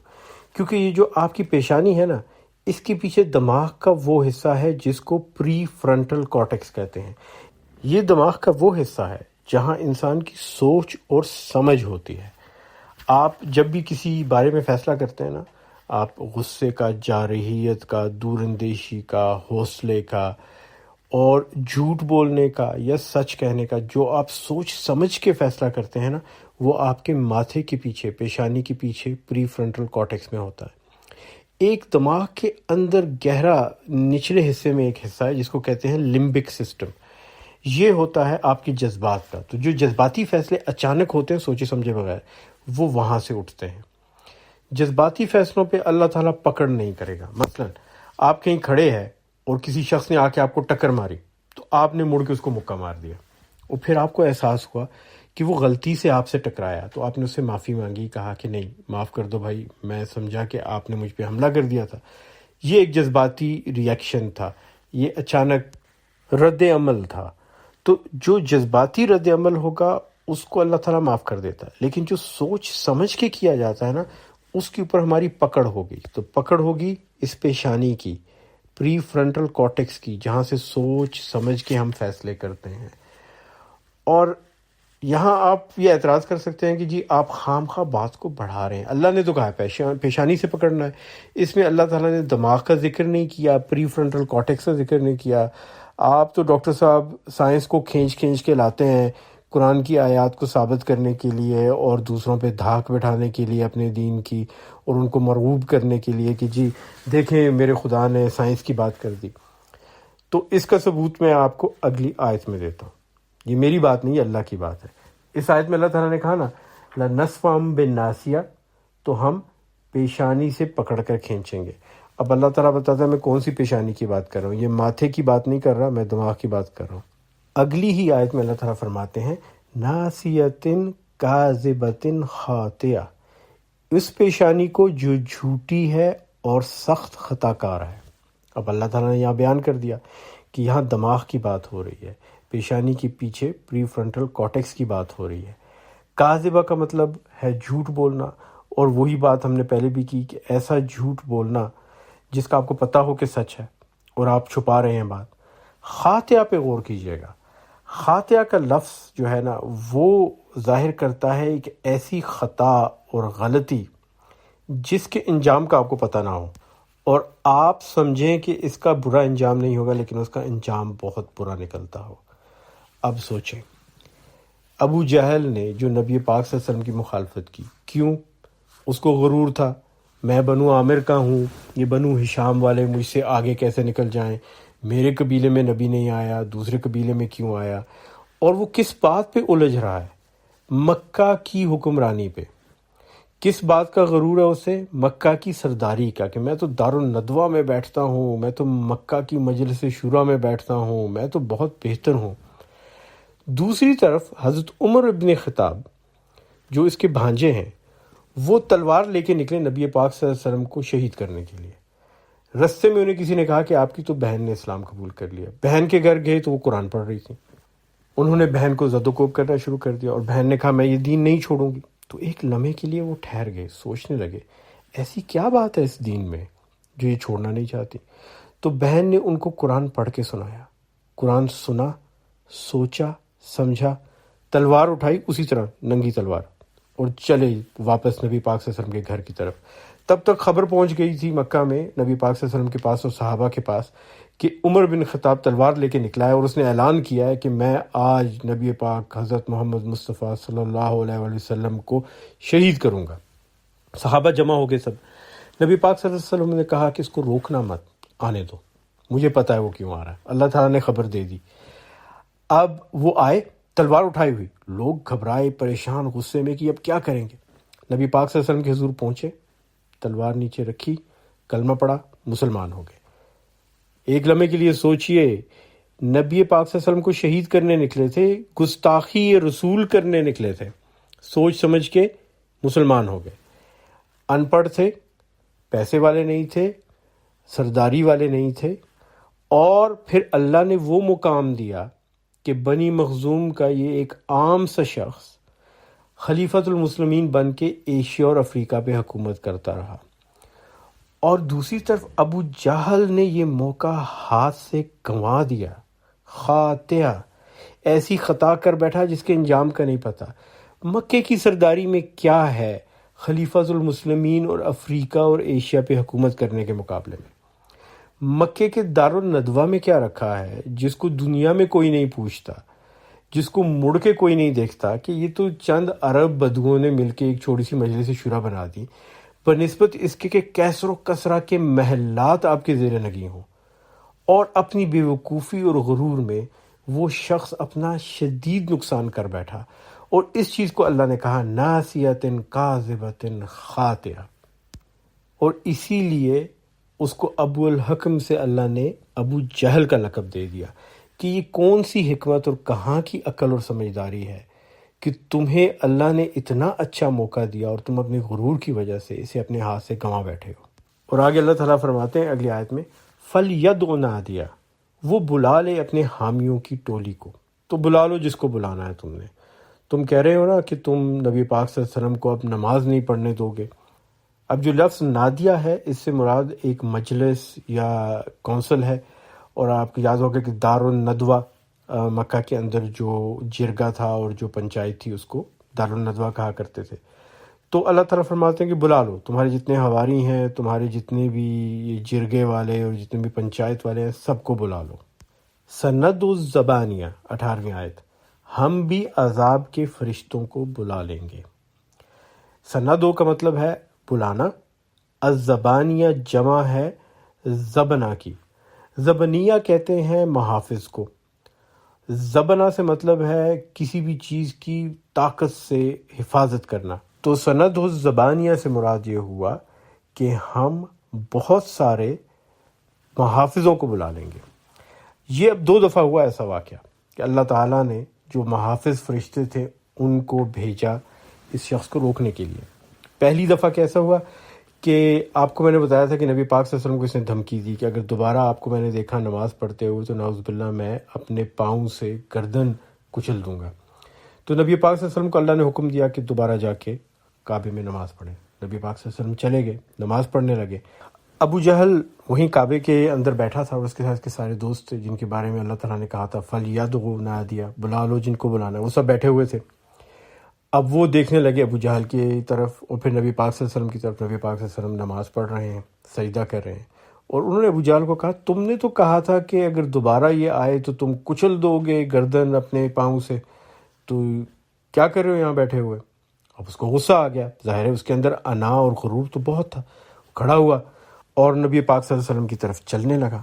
کیونکہ یہ جو آپ کی پیشانی ہے نا، اس کے پیچھے دماغ کا وہ حصہ ہے جس کو پری فرنٹل کارٹیکس کہتے ہیں۔ یہ دماغ کا وہ حصہ ہے جہاں انسان کی سوچ اور سمجھ ہوتی ہے۔ آپ جب بھی کسی بارے میں فیصلہ کرتے ہیں نا، آپ غصے کا، جارحیت کا، دور اندیشی کا، حوصلے کا اور جھوٹ بولنے کا یا سچ کہنے کا، جو آپ سوچ سمجھ کے فیصلہ کرتے ہیں نا، وہ آپ کے ماتھے کے پیچھے، پیشانی کے پیچھے پری فرنٹل کارٹیکس میں ہوتا ہے۔ ایک دماغ کے اندر گہرا نچلے حصے میں ایک حصہ ہے جس کو کہتے ہیں لمبک سسٹم۔ یہ ہوتا ہے آپ کے جذبات کا۔ تو جو جذباتی فیصلے اچانک ہوتے ہیں سوچے سمجھے بغیر، وہ وہاں سے اٹھتے ہیں۔ جذباتی فیصلوں پہ اللہ تعالیٰ پکڑ نہیں کرے گا۔ مثلا آپ کہیں کھڑے ہیں اور کسی شخص نے آ کے آپ کو ٹکر ماری، تو آپ نے مڑ کے اس کو مکہ مار دیا، اور پھر آپ کو احساس ہوا کہ وہ غلطی سے آپ سے ٹکرایا، تو آپ نے اس سے معافی مانگی، کہا کہ نہیں معاف کر دو بھائی، میں سمجھا کہ آپ نے مجھ پہ حملہ کر دیا تھا۔ یہ ایک جذباتی ریئیکشن تھا، یہ اچانک رد عمل تھا۔ تو جو جذباتی رد عمل ہوگا اس کو اللہ تعالیٰ معاف کر دیتا ہے، لیکن جو سوچ سمجھ کے کیا جاتا ہے نا، اس کے اوپر ہماری پکڑ ہوگی۔ تو پکڑ ہوگی اس پیشانی کی، پری فرنٹل کارٹیکس کی، جہاں سے سوچ سمجھ کے ہم فیصلے کرتے ہیں۔ اور یہاں آپ یہ اعتراض کر سکتے ہیں کہ جی آپ خام خواہ بات کو بڑھا رہے ہیں، اللہ نے تو کہا ہے پیشانی سے پکڑنا ہے، اس میں اللہ تعالیٰ نے دماغ کا ذکر نہیں کیا، پری فرنٹل کارٹیکس کا ذکر نہیں کیا۔ آپ تو ڈاکٹر صاحب سائنس کو کھینچ کے لاتے ہیں قرآن کی آیات کو ثابت کرنے کے لیے اور دوسروں پہ دھاک بٹھانے کے لیے اپنے دین کی، اور ان کو مرغوب کرنے کے لیے کہ جی دیکھیں میرے خدا نے سائنس کی بات کر دی۔ تو اس کا ثبوت میں آپ کو اگلی آیت میں دیتا ہوں، یہ میری بات نہیں، اللہ کی بات ہے۔ اس آیت میں اللہ تعالیٰ نے کہا نا لَنَسْفَعًا بِالنَّاصِیَةِ، تو ہم پیشانی سے پکڑ کر کھینچیں گے۔ اب اللہ تعالیٰ بتاتا ہے میں کون سی پیشانی کی بات کر رہا ہوں، یہ ماتھے کی بات نہیں کر رہا، میں دماغ کی بات کر رہا ہوں۔ اگلی ہی آیت میں اللہ تعالیٰ فرماتے ہیں ناسیتن کاذبتن خاطئہ، اس پیشانی کو جو جھوٹی ہے اور سخت خطا کار ہے۔ اب اللہ تعالیٰ نے یہاں بیان کر دیا کہ یہاں دماغ کی بات ہو رہی ہے، پیشانی کے پیچھے پری فرنٹل کارٹیکس کی بات ہو رہی ہے۔ کاذبہ کا مطلب ہے جھوٹ بولنا، اور وہی بات ہم نے پہلے بھی کی کہ ایسا جھوٹ بولنا جس کا آپ کو پتہ ہو کہ سچ ہے اور آپ چھپا رہے ہیں بات۔ خاطئہ پہ غور کیجیے گا، خاطئہ کا لفظ جو ہے نا وہ ظاہر کرتا ہے ایک ایسی خطا اور غلطی جس کے انجام کا آپ کو پتہ نہ ہو، اور آپ سمجھیں کہ اس کا برا انجام نہیں ہوگا لیکن اس کا انجام بہت برا نکلتا ہو۔ اب سوچیں، ابو جہل نے جو نبی پاک صلی اللہ علیہ وسلم کی مخالفت کی، کیوں؟ اس کو غرور تھا، میں بنو عامر کا ہوں، یہ بنو ہشام والے مجھ سے آگے کیسے نکل جائیں، میرے قبیلے میں نبی نہیں آیا، دوسرے قبیلے میں کیوں آیا؟ اور وہ کس بات پہ الجھ رہا ہے؟ مکہ کی حکمرانی پہ۔ کس بات کا غرور ہے اسے؟ مکہ کی سرداری کا، کہ میں تو دارالندوہ میں بیٹھتا ہوں، میں تو مکہ کی مجلس شورا میں بیٹھتا ہوں، میں تو بہت بہتر ہوں۔ دوسری طرف حضرت عمر ابن خطاب جو اس کے بھانجے ہیں، وہ تلوار لے کے نکلے نبی پاک صلی اللہ علیہ وسلم کو شہید کرنے کے لیے۔ رستے میں انہیں کسی نے کہا کہ آپ کی تو بہن نے اسلام قبول کر لیا۔ بہن کے گھر گئے تو وہ قرآن پڑھ رہی تھی، انہوں نے بہن کو زد و کوب کرنا شروع کر دیا، اور بہن نے کہا میں یہ دین نہیں چھوڑوں گی۔ تو ایک لمحے کے لیے وہ ٹھہر گئے، سوچنے لگے ایسی کیا بات ہے اس دین میں جو یہ چھوڑنا نہیں چاہتی۔ تو بہن نے ان کو قرآن پڑھ کے سنایا، قرآن سنا، سوچا، سمجھا، تلوار اٹھائی، اسی طرح ننگی تلوار، اور چلے واپس نبی پاک صلی اللہ علیہ وسلم کے گھر کی طرف۔ تب تک خبر پہنچ گئی تھی مکہ میں نبی پاک صلی اللہ علیہ وسلم کے پاس اور صحابہ کے پاس کہ عمر بن خطاب تلوار لے کے نکلا ہے، اور اس نے اعلان کیا ہے کہ میں آج نبی پاک حضرت محمد مصطفیٰ صلی اللہ علیہ وآلہ وسلم کو شہید کروں گا۔ صحابہ جمع ہو گئے سب۔ نبی پاک صلی اللہ علیہ وسلم نے کہا کہ اس کو روکنا مت، آنے دو، مجھے پتہ ہے وہ کیوں آ رہا ہے، اللہ تعالیٰ نے خبر دے دی۔ اب وہ آئے تلوار اٹھائی ہوئی، لوگ گھبرائے، پریشان، غصے میں کہ اب کیا کریں گے۔ نبی پاک صلی اللہ علیہ وسلم کے حضور پہنچے، تلوار نیچے رکھی، کلمہ پڑھا، مسلمان ہو گئے۔ ایک لمحے کے لیے سوچئے، نبی پاک صلی اللہ علیہ وسلم کو شہید کرنے نکلے تھے، گستاخی رسول کرنے نکلے تھے، سوچ سمجھ کے مسلمان ہو گئے۔ ان پڑھ تھے، پیسے والے نہیں تھے، سرداری والے نہیں تھے، اور پھر اللہ نے وہ مقام دیا کہ بنی مخزوم کا یہ ایک عام سا شخص خلیفۃ المسلمین بن کے ایشیا اور افریقہ پہ حکومت کرتا رہا، اور دوسری طرف ابو جہل نے یہ موقع ہاتھ سے گنوا دیا، خاطئہ، ایسی خطا کر بیٹھا جس کے انجام کا نہیں پتہ۔ مکے کی سرداری میں کیا ہے خلیفۃ المسلمین اور افریقہ اور ایشیا پہ حکومت کرنے کے مقابلے میں؟ مکے کے دارالندوہ میں کیا رکھا ہے جس کو دنیا میں کوئی نہیں پوچھتا، جس کو مڑ کے کوئی نہیں دیکھتا کہ یہ تو چند عرب بدوؤں نے مل کے ایک چھوٹی سی مجلس شورا بنا دی، بنسبت اس کے کہ کیسر و کسرا کے محلات آپ کے زیر لگی ہوں، اور اپنی بے وقوفی اور غرور میں وہ شخص اپنا شدید نقصان کر بیٹھا۔ اور اس چیز کو اللہ نے کہا ناسیۃ کاذبۃ خاطئہ، اور اسی لیے اس کو ابو الحکم سے اللہ نے ابو جہل کا لقب دے دیا کہ یہ کون سی حکمت اور کہاں کی عقل اور سمجھداری ہے کہ تمہیں اللہ نے اتنا اچھا موقع دیا اور تم اپنے غرور کی وجہ سے اسے اپنے ہاتھ سے گنوا بیٹھے ہو۔ اور آگے اللہ تعالیٰ فرماتے ہیں اگلی آیت میں فَلْيَدْعُ نَادِيَهُ، وہ بلا لے اپنے حامیوں کی ٹولی کو۔ تو بلا لو جس کو بلانا ہے تم کہہ رہے ہو نا کہ تم نبی پاک صلی اللہ علیہ وسلم کو اب نماز نہیں پڑھنے دو گے۔ اب جو لفظ نادیہ ہے اس سے مراد ایک مجلس یا کونسل ہے، اور آپ کو یاد ہوگا کہ دارالندوہ مکہ کے اندر جو جرگہ تھا اور جو پنچایت تھی اس کو دارالندوہ کہا کرتے تھے۔ تو اللہ تعالیٰ فرماتے ہیں کہ بلا لو، تمہارے جتنے حواری ہیں، تمہارے جتنے بھی یہ جرگے والے اور جتنے بھی پنچایت والے ہیں، سب کو بلا لو۔ سند الزبانیہ 18ویں آیت، ہم بھی عذاب کے فرشتوں کو بلا لیں گے۔ سندو کا مطلب ہے بلانا، الزبانیہ جمع ہے زبنہ کی، زبنیہ کہتے ہیں محافظ کو، زبنہ سے مطلب ہے کسی بھی چیز کی طاقت سے حفاظت کرنا۔ تو سند الزبانیہ سے مراد یہ ہوا کہ ہم بہت سارے محافظوں کو بلا لیں گے۔ یہ اب 2 دفعہ ہوا ایسا واقعہ۔ کہ اللہ تعالیٰ نے جو محافظ فرشتے تھے ان کو بھیجا اس شخص کو روکنے کے لیے۔ پہلی دفعہ کیسا ہوا کہ آپ کو میں نے بتایا تھا کہ نبی پاک صلی اللہ علیہ وسلم کو اس نے دھمکی دی کہ اگر دوبارہ آپ کو میں نے دیکھا نماز پڑھتے ہوئے تو نعوذ باللہ میں اپنے پاؤں سے گردن کچل دوں گا۔ تو نبی پاک صلی اللہ علیہ وسلم کو اللہ نے حکم دیا کہ دوبارہ جا کے کعبے میں نماز پڑھیں۔ نبی پاک صلی اللہ علیہ وسلم چلے گئے، نماز پڑھنے لگے۔ ابو جہل وہیں کعبے کے اندر بیٹھا تھا اور اس کے ساتھ کے سارے دوست تھے جن کے بارے میں اللہ تعالیٰ نے کہا تھا فَلْيَدْعُ نَادِيَهُ، بلا لو جن کو بلانا ہے، وہ سب بیٹھے ہوئے تھے۔ اب وہ دیکھنے لگے ابو جہل کی طرف اور پھر نبی پاک صلی اللہ علیہ وسلم کی طرف۔ نبی پاک صلی اللہ علیہ وسلم نماز پڑھ رہے ہیں، سجدہ کر رہے ہیں، اور انہوں نے ابو جہل کو کہا تم نے تو کہا تھا کہ اگر دوبارہ یہ آئے تو تم کچل دو گے گردن اپنے پاؤں سے، تو کیا کر رہے ہو یہاں بیٹھے ہوئے؟ اب اس کو غصہ آ گیا، ظاہر ہے اس کے اندر انا اور غرور تو بہت تھا۔ کھڑا ہوا اور نبی پاک صلی اللہ علیہ وسلم کی طرف چلنے لگا۔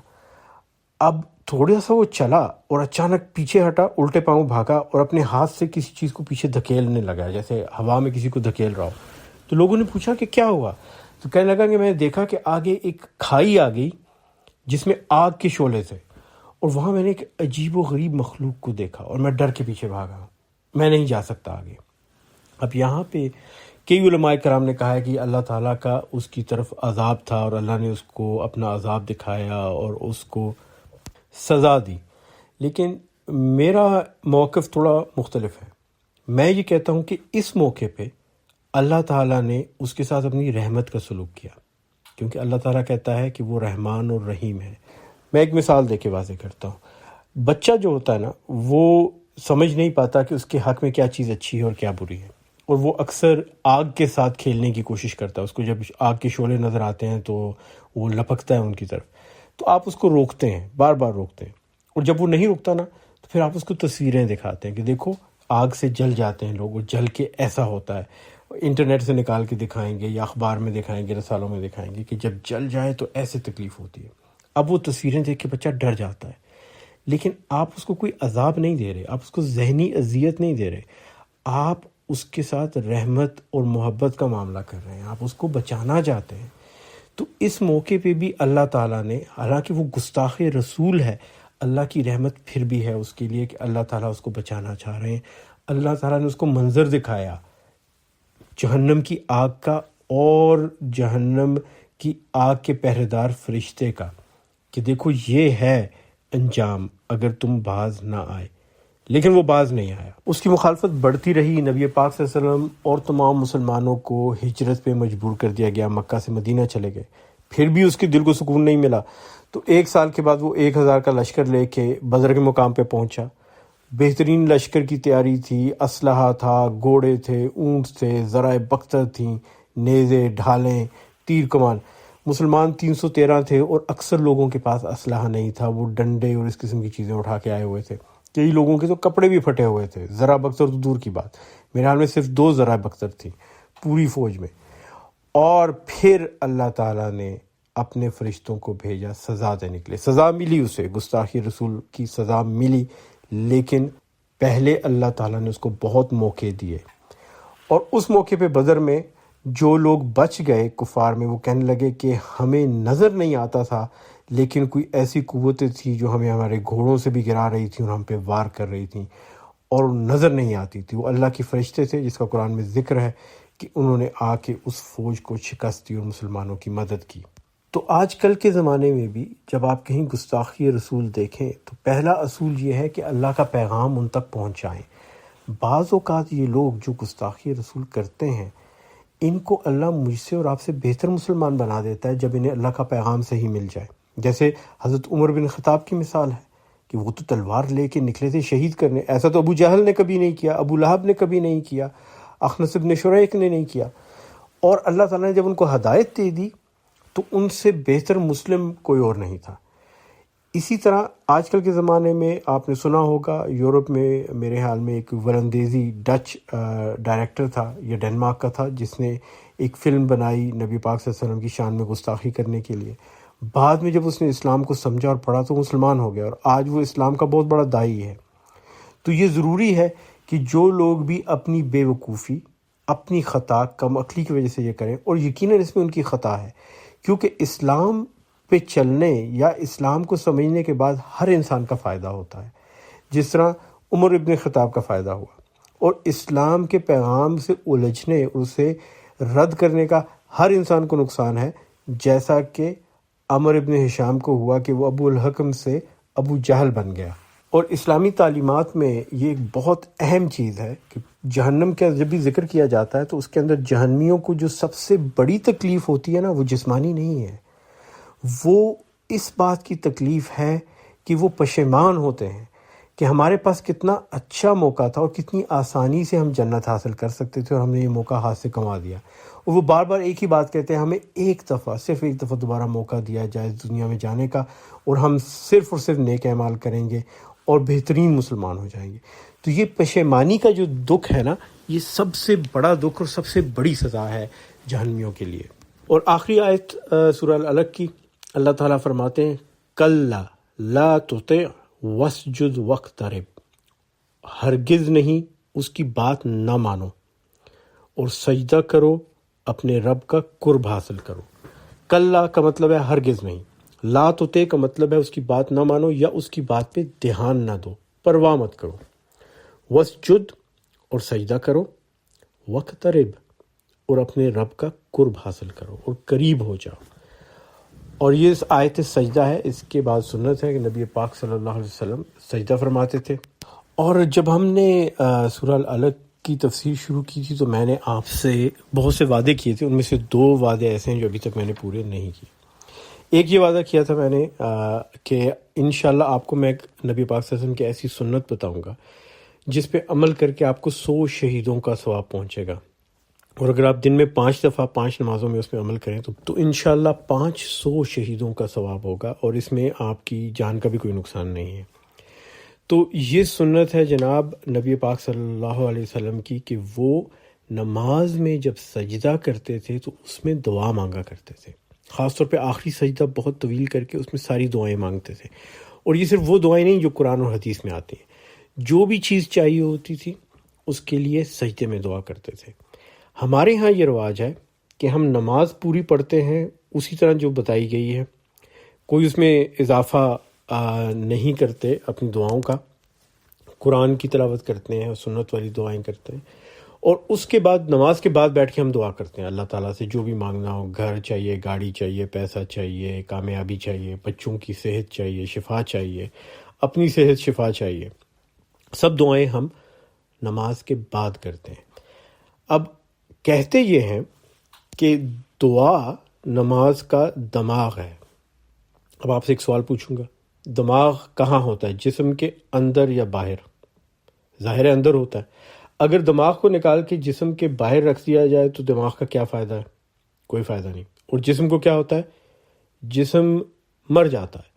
اب تھوڑا سا وہ چلا اور اچانک پیچھے ہٹا، الٹے پاؤں بھاگا اور اپنے ہاتھ سے کسی چیز کو پیچھے دھکیلنے لگا، جیسے ہوا میں کسی کو دھکیل رہا ہو۔ تو لوگوں نے پوچھا کہ کیا ہوا؟ تو کہنے لگا کہ میں نے دیکھا کہ آگے ایک کھائی آ گئی جس میں آگ کے شعلے تھے، اور وہاں میں نے ایک عجیب و غریب مخلوق کو دیکھا اور میں ڈر کے پیچھے بھاگا، میں نہیں جا سکتا آگے۔ اب یہاں پہ کئی علماء کرام نے کہا ہے کہ اللہ تعالیٰ کا اس کی طرف عذاب تھا اور اللہ نے اس کو اپنا عذاب دکھایا اور اس کو سزا دی، لیکن میرا موقف تھوڑا مختلف ہے۔ میں یہ کہتا ہوں کہ اس موقع پہ اللہ تعالیٰ نے اس کے ساتھ اپنی رحمت کا سلوک کیا، کیونکہ اللہ تعالیٰ کہتا ہے کہ وہ رحمان اور رحیم ہے۔ میں ایک مثال دے کے واضح کرتا ہوں۔ بچہ جو ہوتا ہے نا، وہ سمجھ نہیں پاتا کہ اس کے حق میں کیا چیز اچھی ہے اور کیا بری ہے، اور وہ اکثر آگ کے ساتھ کھیلنے کی کوشش کرتا ہے۔ اس کو جب آگ کے شعلے نظر آتے ہیں تو وہ لپکتا ہے ان کی طرف، تو آپ اس کو روکتے ہیں، بار بار روکتے ہیں، اور جب وہ نہیں روکتا نا تو پھر آپ اس کو تصویریں دکھاتے ہیں کہ دیکھو آگ سے جل جاتے ہیں لوگ، اور جل کے ایسا ہوتا ہے۔ انٹرنیٹ سے نکال کے دکھائیں گے یا اخبار میں دکھائیں گے، رسالوں میں دکھائیں گے کہ جب جل جائے تو ایسے تکلیف ہوتی ہے۔ اب وہ تصویریں دیکھ کے بچہ ڈر جاتا ہے، لیکن آپ اس کو کوئی عذاب نہیں دے رہے، آپ اس کو ذہنی اذیت نہیں دے رہے، آپ اس کے ساتھ رحمت اور محبت کا معاملہ کر رہے ہیں، آپ اس کو بچانا چاہتے ہیں۔ تو اس موقع پہ بھی اللہ تعالیٰ نے، حالانکہ وہ گستاخ رسول ہے، اللہ کی رحمت پھر بھی ہے اس کے لیے کہ اللہ تعالیٰ اس کو بچانا چاہ رہے ہیں۔ اللہ تعالیٰ نے اس کو منظر دکھایا جہنم کی آگ کا اور جہنم کی آگ کے پہرے دار فرشتے کا، کہ دیکھو یہ ہے انجام اگر تم باز نہ آئے، لیکن وہ باز نہیں آیا۔ اس کی مخالفت بڑھتی رہی، نبی پاک صلی اللہ علیہ وسلم اور تمام مسلمانوں کو ہجرت پہ مجبور کر دیا گیا، مکہ سے مدینہ چلے گئے، پھر بھی اس کے دل کو سکون نہیں ملا۔ تو 1 سال کے بعد وہ 1000 کا لشکر لے کے بدر کے مقام پہ پہنچا۔ بہترین لشکر کی تیاری تھی، اسلحہ تھا، گھوڑے تھے، اونٹ تھے، ذرائع بختر تھیں، نیزے، ڈھالیں، تیر کمان۔ مسلمان 313 تھے اور اکثر لوگوں کے پاس اسلحہ نہیں تھا، وہ ڈنڈے اور اس قسم کی چیزیں اٹھا کے آئے ہوئے تھے۔ کئی لوگوں کے تو کپڑے بھی پھٹے ہوئے تھے، ذرا بختر تو دور کی بات، میرے حال میں صرف 2 ذرا بختر تھی پوری فوج میں۔ اور پھر اللہ تعالیٰ نے اپنے فرشتوں کو بھیجا سزا دینے کے لیے۔ سزا ملی اسے، گستاخی رسول کی سزا ملی، لیکن پہلے اللہ تعالیٰ نے اس کو بہت موقع دیے۔ اور اس موقع پہ بدر میں جو لوگ بچ گئے کفار میں، وہ کہنے لگے کہ ہمیں نظر نہیں آتا تھا، لیکن کوئی ایسی قوتیں تھیں جو ہمیں ہمارے گھوڑوں سے بھی گرا رہی تھیں اور ہم پہ وار کر رہی تھیں، اور نظر نہیں آتی تھی۔ وہ اللہ کے فرشتے تھے جس کا قرآن میں ذکر ہے کہ انہوں نے آ کے اس فوج کو شکست دی اور مسلمانوں کی مدد کی۔ تو آج کل کے زمانے میں بھی جب آپ کہیں گستاخی رسول دیکھیں تو پہلا اصول یہ ہے کہ اللہ کا پیغام ان تک پہنچائیں۔ بعض اوقات یہ لوگ جو گستاخی رسول کرتے ہیں، ان کو اللہ مجھ سے اور آپ سے بہتر مسلمان بنا دیتا ہے جب انہیں اللہ کا پیغام صحیح مل جائے۔ جیسے حضرت عمر بن خطاب کی مثال ہے کہ وہ تو تلوار لے کے نکلے تھے شہید کرنے، ایسا تو ابو جہل نے کبھی نہیں کیا، ابو لہب نے کبھی نہیں کیا، اخنس بن شریک نے نہیں کیا، اور اللہ تعالیٰ نے جب ان کو ہدایت دے دی تو ان سے بہتر مسلم کوئی اور نہیں تھا۔ اسی طرح آج کل کے زمانے میں آپ نے سنا ہوگا، یورپ میں میرے خیال میں ایک ولندیزی ڈچ ڈائریکٹر تھا، یہ ڈنمارک کا تھا، جس نے ایک فلم بنائی نبی پاک صلی اللہ علیہ وسلم کی شان میں گستاخی کرنے کے لیے۔ بعد میں جب اس نے اسلام کو سمجھا اور پڑھا تو مسلمان ہو گیا، اور آج وہ اسلام کا بہت بڑا داعی ہے۔ تو یہ ضروری ہے کہ جو لوگ بھی اپنی بے وقوفی، اپنی خطا، کم عقلی کی وجہ سے یہ کریں، اور یقیناً اس میں ان کی خطا ہے، کیونکہ اسلام پہ چلنے یا اسلام کو سمجھنے کے بعد ہر انسان کا فائدہ ہوتا ہے۔ جس طرح عمر ابن خطاب کا فائدہ ہوا، اور اسلام کے پیغام سے الجھنے اور اسے رد کرنے کا ہر انسان کو نقصان ہے، جیسا کہ عمر ابن ہشام کو ہوا کہ وہ ابو الحکم سے ابو جہل بن گیا۔ اور اسلامی تعلیمات میں یہ ایک بہت اہم چیز ہے کہ جہنم کا جب بھی ذکر کیا جاتا ہے تو اس کے اندر جہنمیوں کو جو سب سے بڑی تکلیف ہوتی ہے نا، وہ جسمانی نہیں ہے، وہ اس بات کی تکلیف ہے کہ وہ پشیمان ہوتے ہیں کہ ہمارے پاس کتنا اچھا موقع تھا اور کتنی آسانی سے ہم جنت حاصل کر سکتے تھے، اور ہم نے یہ موقع ہاتھ سے کما دیا۔ اور وہ بار بار ایک ہی بات کہتے ہیں، ہمیں صرف ایک دفعہ دوبارہ موقع دیا جائے اس دنیا میں جانے کا، اور ہم صرف اور صرف نیک اعمال کریں گے اور بہترین مسلمان ہو جائیں گے۔ تو یہ پشیمانی کا جو دکھ ہے نا، یہ سب سے بڑا دکھ اور سب سے بڑی سزا ہے جہنمیوں کے لیے۔ اور آخری آیت سورہ العلق کی، اللہ تعالیٰ فرماتے ہیں کلا لا تطع واسجد واقترب، ہرگز نہیں اس کی بات نہ مانو اور سجدہ کرو، اپنے رب کا قرب حاصل کرو۔ کلا کا مطلب ہے ہرگز نہیں، لا تطع کا مطلب ہے اس کی بات نہ مانو یا اس کی بات پہ دھیان نہ دو، پرواہ مت کرو۔ واسجد اور سجدہ کرو، واقترب اور اپنے رب کا قرب حاصل کرو اور قریب ہو جاؤ۔ اور یہ آیت سجدہ ہے، اس کے بعد سنت ہے کہ نبی پاک صلی اللہ علیہ وسلم سجدہ فرماتے تھے۔ اور جب ہم نے سورہ العلق کی تفسیر شروع کی تھی تو میں نے آپ سے بہت سے وعدے کیے تھے، ان میں سے 2 وعدے ایسے ہیں جو ابھی تک میں نے پورے نہیں کیے۔ ایک یہ وعدہ کیا تھا میں نے کہ انشاءاللہ آپ کو میں ایک نبی پاک صلی اللہ علیہ وسلم کی ایسی سنت بتاؤں گا جس پہ عمل کر کے آپ کو 100 شہیدوں کا ثواب پہنچے گا، اور اگر آپ دن میں 5 دفعہ 5 نمازوں میں اس پہ عمل کریں تو انشاءاللہ 500 شہیدوں کا ثواب ہوگا، اور اس میں آپ کی جان کا بھی کوئی نقصان نہیں ہے۔ تو یہ سنت ہے جناب نبی پاک صلی اللہ علیہ وسلم کی کہ وہ نماز میں جب سجدہ کرتے تھے تو اس میں دعا مانگا کرتے تھے، خاص طور پہ آخری سجدہ بہت طویل کر کے اس میں ساری دعائیں مانگتے تھے۔ اور یہ صرف وہ دعائیں نہیں جو قرآن اور حدیث میں آتی ہیں، جو بھی چیز چاہیے ہوتی تھی اس کے لیے سجدے میں دعا کرتے تھے۔ ہمارے ہاں یہ رواج ہے کہ ہم نماز پوری پڑھتے ہیں اسی طرح جو بتائی گئی ہے، کوئی اس میں اضافہ نہیں کرتے، اپنی دعاؤں کا قرآن کی تلاوت کرتے ہیں اور سنت والی دعائیں کرتے ہیں، اور اس کے بعد نماز کے بعد بیٹھ کے ہم دعا کرتے ہیں اللہ تعالیٰ سے جو بھی مانگنا ہو، گھر چاہیے، گاڑی چاہیے، پیسہ چاہیے، کامیابی چاہیے، بچوں کی صحت چاہیے، شفا چاہیے، اپنی صحت شفا چاہیے، سب دعائیں ہم نماز کے بعد کرتے ہیں۔ اب کہتے یہ ہیں کہ دعا نماز کا دماغ ہے۔ اب آپ سے ایک سوال پوچھوں گا، دماغ کہاں ہوتا ہے، جسم کے اندر یا باہر؟ ظاہر اندر ہوتا ہے۔ اگر دماغ کو نکال کے جسم کے باہر رکھ دیا جائے تو دماغ کا کیا فائدہ ہے؟ کوئی فائدہ نہیں۔ اور جسم کو کیا ہوتا ہے؟ جسم مر جاتا ہے۔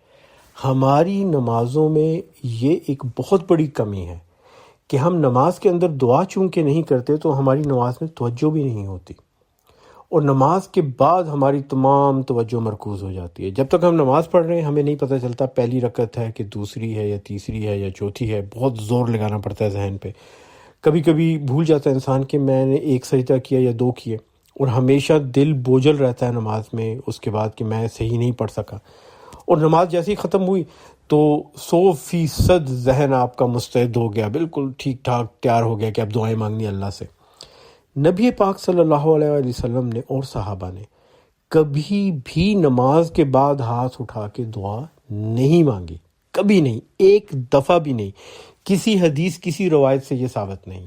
ہماری نمازوں میں یہ ایک بہت بڑی کمی ہے کہ ہم نماز کے اندر دعا چونکہ نہیں کرتے تو ہماری نماز میں توجہ بھی نہیں ہوتی، اور نماز کے بعد ہماری تمام توجہ مرکوز ہو جاتی ہے۔ جب تک ہم نماز پڑھ رہے ہیں ہمیں نہیں پتہ چلتا پہلی رکعت ہے کہ دوسری ہے یا تیسری ہے یا چوتھی ہے، بہت زور لگانا پڑتا ہے ذہن پہ۔ کبھی کبھی بھول جاتا ہے انسان کہ میں نے 1 سجدہ کیا یا 2 کیے، اور ہمیشہ دل بوجھل رہتا ہے نماز میں اس کے بعد کہ میں صحیح نہیں پڑھ سکا، اور نماز جیسے ہی ختم ہوئی تو 100% ذہن آپ کا مستعد ہو گیا، بالکل ٹھیک ٹھاک تیار ہو گیا کہ اب دعائیں مانگنی اللہ سے۔ نبی پاک صلی اللہ علیہ وآلہ وسلم نے اور صحابہ نے کبھی بھی نماز کے بعد ہاتھ اٹھا کے دعا نہیں مانگی، کبھی نہیں، ایک دفعہ بھی نہیں۔ کسی حدیث کسی روایت سے یہ ثابت نہیں۔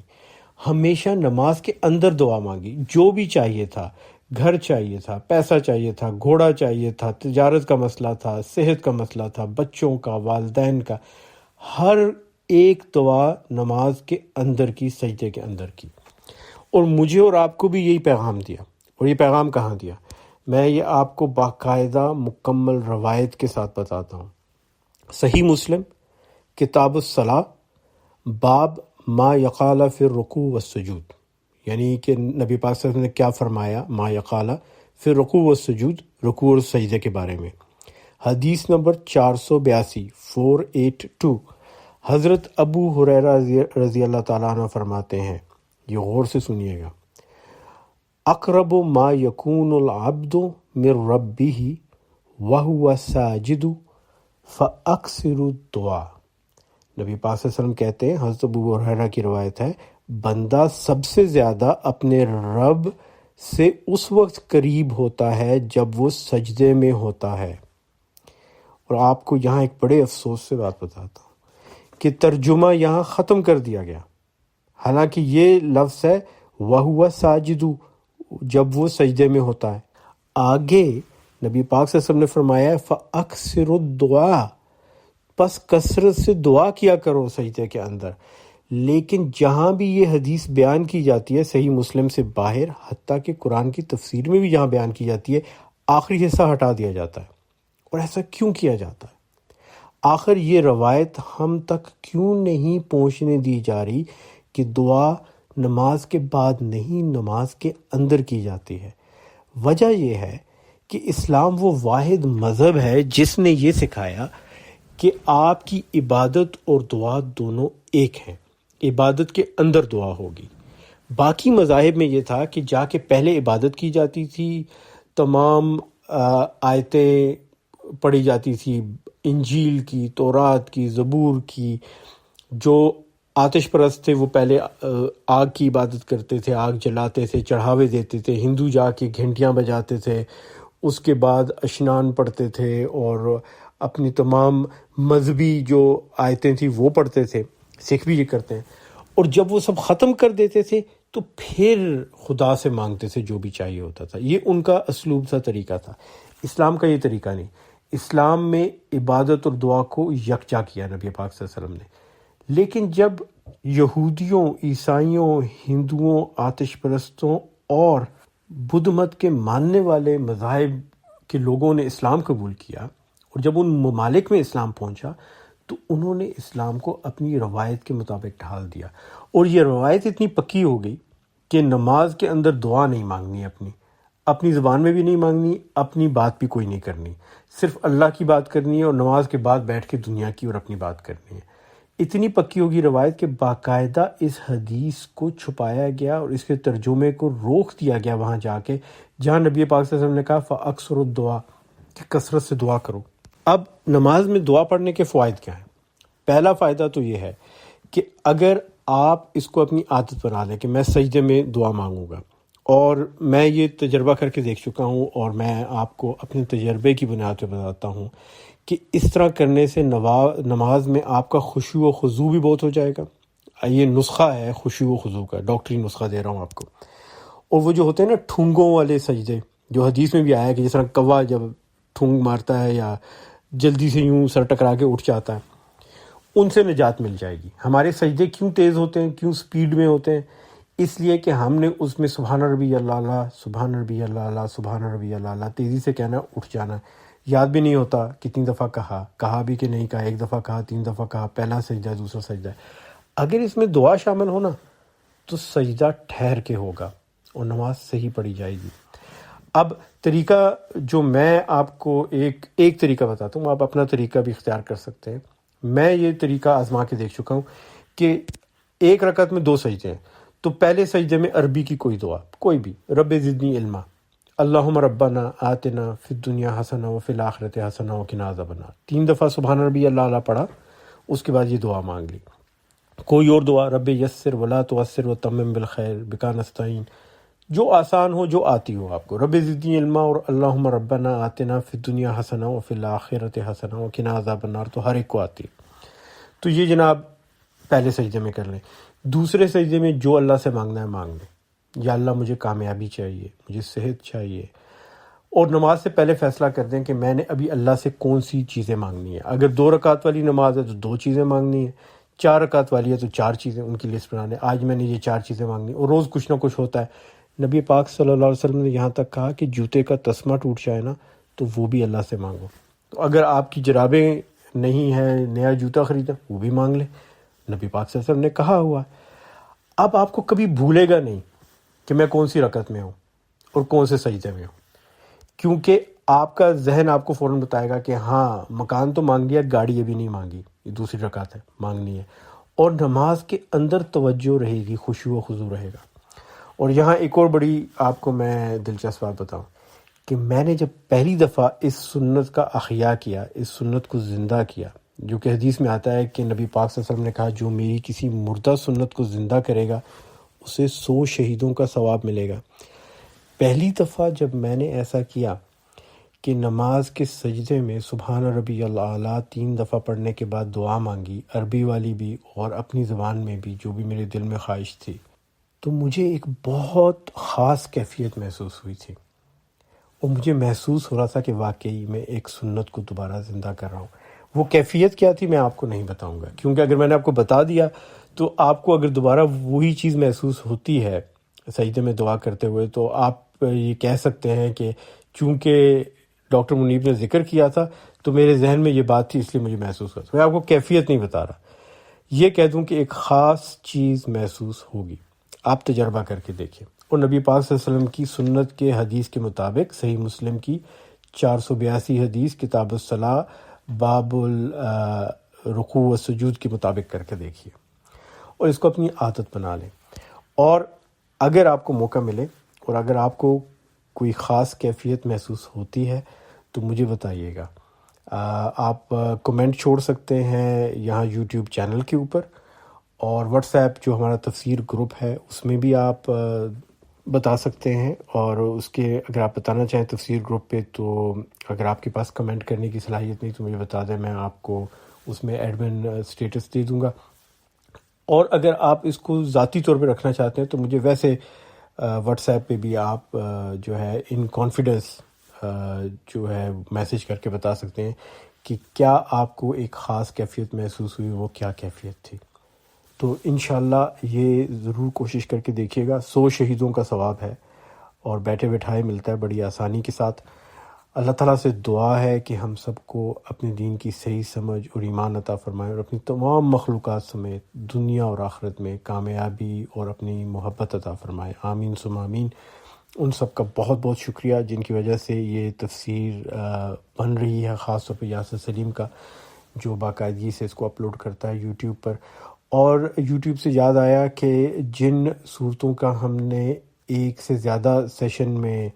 ہمیشہ نماز کے اندر دعا مانگی، جو بھی چاہیے تھا، گھر چاہیے تھا، پیسہ چاہیے تھا، گھوڑا چاہیے تھا، تجارت کا مسئلہ تھا، صحت کا مسئلہ تھا، بچوں کا، والدین کا، ہر ایک دعا نماز کے اندر کی، سجدے کے اندر کی۔ اور مجھے اور آپ کو بھی یہی پیغام دیا، اور یہ پیغام کہاں دیا؟ میں یہ آپ کو باقاعدہ مکمل روایت کے ساتھ بتاتا ہوں۔ صحیح مسلم کتاب الصلاۃ، باب ما یقال فی الرکوع والسجود، یعنی کہ نبی پاک صلی اللہ علیہ وسلم نے کیا فرمایا ما یقال فی الرکوع والسجود، رکوع اور سجدے کے بارے میں۔ حدیث نمبر 482 482، حضرت ابو ہریرہ رضی اللہ تعالیٰ عنہ فرماتے ہیں، یہ غور سے سنیے گا، اقرب ما یکون العبد من ربہ وہو ساجد فاکثر الدعاء۔ نبی پاک صلی اللہ علیہ وسلم کہتے ہیں، حضرت ابو ہریرہ کی روایت ہے، بندہ سب سے زیادہ اپنے رب سے اس وقت قریب ہوتا ہے جب وہ سجدے میں ہوتا ہے۔ اور آپ کو یہاں ایک بڑے افسوس سے بات بتاتا ہوں کہ ترجمہ یہاں ختم کر دیا گیا، حالانکہ یہ لفظ ہے وَهُوَ ساجد، جب وہ سجدے میں ہوتا ہے۔ آگے نبی پاک صلی اللہ علیہ وسلم نے فرمایا ہے فَأَكْثِرُ الدُّعَاء، پس کثرت سے دعا کیا کرو سجدے کے اندر۔ لیکن جہاں بھی یہ حدیث بیان کی جاتی ہے صحیح مسلم سے باہر، حتیٰ کہ قرآن کی تفسیر میں بھی جہاں بیان کی جاتی ہے، آخری حصہ ہٹا دیا جاتا ہے۔ اور ایسا کیوں کیا جاتا ہے؟ آخر یہ روایت ہم تک کیوں نہیں پہنچنے دی جا رہی کہ دعا نماز کے بعد نہیں، نماز کے اندر کی جاتی ہے؟ وجہ یہ ہے کہ اسلام وہ واحد مذہب ہے جس نے یہ سکھایا کہ آپ کی عبادت اور دعا دونوں ایک ہیں، عبادت کے اندر دعا ہوگی۔ باقی مذاہب میں یہ تھا کہ جا کے پہلے عبادت کی جاتی تھی، تمام آیتیں پڑھی جاتی تھی، انجیل کی، تورات کی، زبور کی۔ جو آتش پرست تھے وہ پہلے آگ کی عبادت کرتے تھے، آگ جلاتے تھے، چڑھاوے دیتے تھے۔ ہندو جا کے گھنٹیاں بجاتے تھے، اس کے بعد اشنان پڑھتے تھے اور اپنی تمام مذہبی جو آیتیں تھیں وہ پڑھتے تھے۔ سکھ بھی یہ کرتے ہیں۔ اور جب وہ سب ختم کر دیتے تھے تو پھر خدا سے مانگتے تھے جو بھی چاہیے ہوتا تھا۔ یہ ان کا اسلوب تھا، طریقہ تھا۔ اسلام کا یہ طریقہ نہیں۔ اسلام میں عبادت اور دعا کو یکجا کیا نبی پاک صلی اللہ علیہ وسلم نے۔ لیکن جب یہودیوں، عیسائیوں، ہندوؤں، آتش پرستوں اور بدھ مت کے ماننے والے مذاہب کے لوگوں نے اسلام قبول کیا، اور جب ان ممالک میں اسلام پہنچا تو انہوں نے اسلام کو اپنی روایت کے مطابق ڈھال دیا، اور یہ روایت اتنی پکی ہو گئی کہ نماز کے اندر دعا نہیں مانگنی، اپنی زبان میں بھی نہیں مانگنی، اپنی بات بھی کوئی نہیں کرنی، صرف اللہ کی بات کرنی ہے، اور نماز کے بعد بیٹھ کے دنیا کی اور اپنی بات کرنی ہے۔ اتنی پکی ہوگی روایت کہ باقاعدہ اس حدیث کو چھپایا گیا اور اس کے ترجمے کو روک دیا گیا وہاں جا کے جہاں نبی پاک صلی اللہ علیہ وسلم نے کہا فَأَكْثِرُ الدُّعَاء، کہ کثرت سے دعا کرو۔ اب نماز میں دعا پڑھنے کے فوائد کیا ہیں؟ پہلا فائدہ تو یہ ہے کہ اگر آپ اس کو اپنی عادت بنا لیں کہ میں سجدے میں دعا مانگوں گا، اور میں یہ تجربہ کر کے دیکھ چکا ہوں اور میں آپ کو اپنے تجربے کی بنیاد پہ بتاتا ہوں کہ اس طرح کرنے سے نماز میں آپ کا خشوع و خضوع بھی بہت ہو جائے گا۔ یہ نسخہ ہے خشوع و خضوع کا، ڈاکٹری نسخہ دے رہا ہوں آپ کو۔ اور وہ جو ہوتے ہیں نا ٹھونگوں والے سجدے، جو حدیث میں بھی آیا ہے کہ جس طرح کوا جب ٹھونگ مارتا ہے یا جلدی سے یوں سر ٹکرا کے اٹھ جاتا ہے، ان سے نجات مل جائے گی۔ ہمارے سجدے کیوں تیز ہوتے ہیں، کیوں سپیڈ میں ہوتے ہیں؟ اس لیے کہ ہم نے اس میں سبحان ربی اللہ، سبحان ربی اللہ، سبحان ربی اللہ تیزی سے کہنا، اٹھ جانا، یاد بھی نہیں ہوتا کتنی دفعہ کہا بھی کہ نہیں کہا، ایک دفعہ کہا، 3 دفعہ کہا، پہلا سجدہ، دوسرا سجدہ۔ اگر اس میں دعا شامل ہونا تو سجدہ ٹھہر کے ہوگا اور نماز صحیح پڑھی جائے گی۔ اب طریقہ جو میں آپ کو ایک طریقہ بتاتا ہوں، آپ اپنا طریقہ بھی اختیار کر سکتے ہیں۔ میں یہ طریقہ آزما کے دیکھ چکا ہوں کہ ایک رکعت میں 2 سجدے ہیں، تو پہلے سجدے میں عربی کی کوئی دعا، کوئی بھی، رب زدنی علما، اللہم ربنا آتنا فی الدنیا حسنہ وفی الآخرۃ حسنہ وقنا عذاب النار، 3 دفعہ سبحان ربی اللہ پڑھا، اس کے بعد یہ دعا مانگ لی۔ کوئی اور دعا، رب یسر ولا تعسر وتمم بالخیر بک نستعین، جو آسان ہو، جو آتی ہو آپ کو، رب زدنی علما اور اللہم ربنا آتنا فی الدنیا حسنہ وفی الآخرۃ حسنہ وقنا عذاب النار تو ہر ایک کو آتی ہے۔ تو یہ جناب پہلے سجدے میں کر لیں۔ دوسرے سجدے میں جو اللہ سے مانگنا ہے مانگ لیں، یا اللہ مجھے کامیابی چاہیے، مجھے صحت چاہیے، اور نماز سے پہلے فیصلہ کر دیں کہ میں نے ابھی اللہ سے کون سی چیزیں مانگنی ہیں۔ اگر 2 رکعت والی نماز ہے تو 2 چیزیں مانگنی ہیں، 4 رکعت والی ہے تو 4 چیزیں، ان کی لسٹ بنا لیں، آج میں نے یہ 4 چیزیں مانگنی، اور روز کچھ نہ کچھ ہوتا ہے۔ نبی پاک صلی اللہ علیہ وسلم نے یہاں تک کہا کہ جوتے کا تسمہ ٹوٹ جائے نا تو وہ بھی اللہ سے مانگو۔ تو اگر آپ کی جرابیں نہیں ہیں، نیا جوتا خریدا، وہ بھی مانگ لیں، نبی پاک صلی اللہ علیہ وسلم نے کہا ہوا۔ اب آپ کو کبھی بھولے گا نہیں کہ میں کون سی رکعت میں ہوں اور کون سے سجدے میں ہوں، کیونکہ آپ کا ذہن آپ کو فوراً بتائے گا کہ ہاں مکان تو مانگ لیا، گاڑی ابھی نہیں مانگی، یہ دوسری رکعت ہے، مانگنی ہے، اور نماز کے اندر توجہ رہے گی، خشوع و خضوع رہے گا۔ اور یہاں ایک اور بڑی آپ کو میں دلچسپ بات بتاؤں کہ میں نے جب پہلی دفعہ اس سنت کا احیاء کیا، اس سنت کو زندہ کیا، جو کہ حدیث میں آتا ہے کہ نبی پاک صلی اللہ علیہ وسلم نے کہا جو میری کسی مردہ سنت کو زندہ کرے گا اسے 100 شہیدوں کا ثواب ملے گا۔ پہلی دفعہ جب میں نے ایسا کیا کہ نماز کے سجدے میں سبحان ربی الاعلیٰ 3 دفعہ پڑھنے کے بعد دعا مانگی، عربی والی بھی اور اپنی زبان میں بھی جو بھی میرے دل میں خواہش تھی، تو مجھے ایک بہت خاص کیفیت محسوس ہوئی تھی، اور مجھے محسوس ہو رہا تھا کہ واقعی میں ایک سنت کو دوبارہ زندہ کر رہا ہوں۔ وہ کیفیت کیا تھی میں آپ کو نہیں بتاؤں گا، کیونکہ اگر میں نے آپ کو بتا دیا تو آپ کو اگر دوبارہ وہی چیز محسوس ہوتی ہے سجدے میں دعا کرتے ہوئے تو آپ یہ کہہ سکتے ہیں کہ چونکہ ڈاکٹر منیب نے ذکر کیا تھا تو میرے ذہن میں یہ بات تھی اس لیے مجھے محسوس ہوا۔ میں آپ کو کیفیت نہیں بتا رہا، یہ کہہ دوں کہ ایک خاص چیز محسوس ہوگی، آپ تجربہ کر کے دیکھیں۔ اور نبی پاک صلی اللہ علیہ وسلم کی سنت کے حدیث کے مطابق صحیح مسلم کی 482 حدیث کتاب الصلاح باب الرکوع و سجود کے مطابق کر کے دیکھیے اور اس کو اپنی عادت بنا لیں۔ اور اگر آپ کو موقع ملے اور اگر آپ کو کوئی خاص کیفیت محسوس ہوتی ہے تو مجھے بتائیے گا۔ آپ کمنٹ چھوڑ سکتے ہیں یہاں یوٹیوب چینل کے اوپر، اور واٹس ایپ جو ہمارا تفسیر گروپ ہے اس میں بھی آپ بتا سکتے ہیں، اور اس کے اگر آپ بتانا چاہیں تفسیر گروپ پہ تو اگر آپ کے پاس کمنٹ کرنے کی صلاحیت نہیں تو مجھے بتا دیں، میں آپ کو اس میں ایڈمن سٹیٹس دے دوں گا۔ اور اگر آپ اس کو ذاتی طور پہ رکھنا چاہتے ہیں تو مجھے ویسے واٹس ایپ پہ بھی آپ جو ہے ان کانفیڈنس جو ہے میسیج کر کے بتا سکتے ہیں کہ کیا آپ کو ایک خاص کیفیت محسوس ہوئی، وہ کیا کیفیت تھی۔ تو انشاءاللہ یہ ضرور کوشش کر کے دیکھیے گا۔ 100 شہیدوں کا ثواب ہے اور بیٹھے بٹھائے ملتا ہے بڑی آسانی کے ساتھ۔ اللہ تعالیٰ سے دعا ہے کہ ہم سب کو اپنے دین کی صحیح سمجھ اور ایمان عطا فرمائے، اور اپنی تمام مخلوقات سمیت دنیا اور آخرت میں کامیابی اور اپنی محبت عطا فرمائے، آمین ثم آمین۔ ان سب کا بہت بہت شکریہ جن کی وجہ سے یہ تفسیر بن رہی ہے، خاص طور پہ یاسر سلیم کا جو باقاعدگی سے اس کو اپلوڈ کرتا ہے یوٹیوب پر۔ اور یوٹیوب سے یاد آیا کہ جن صورتوں کا ہم نے ایک سے زیادہ سیشن میں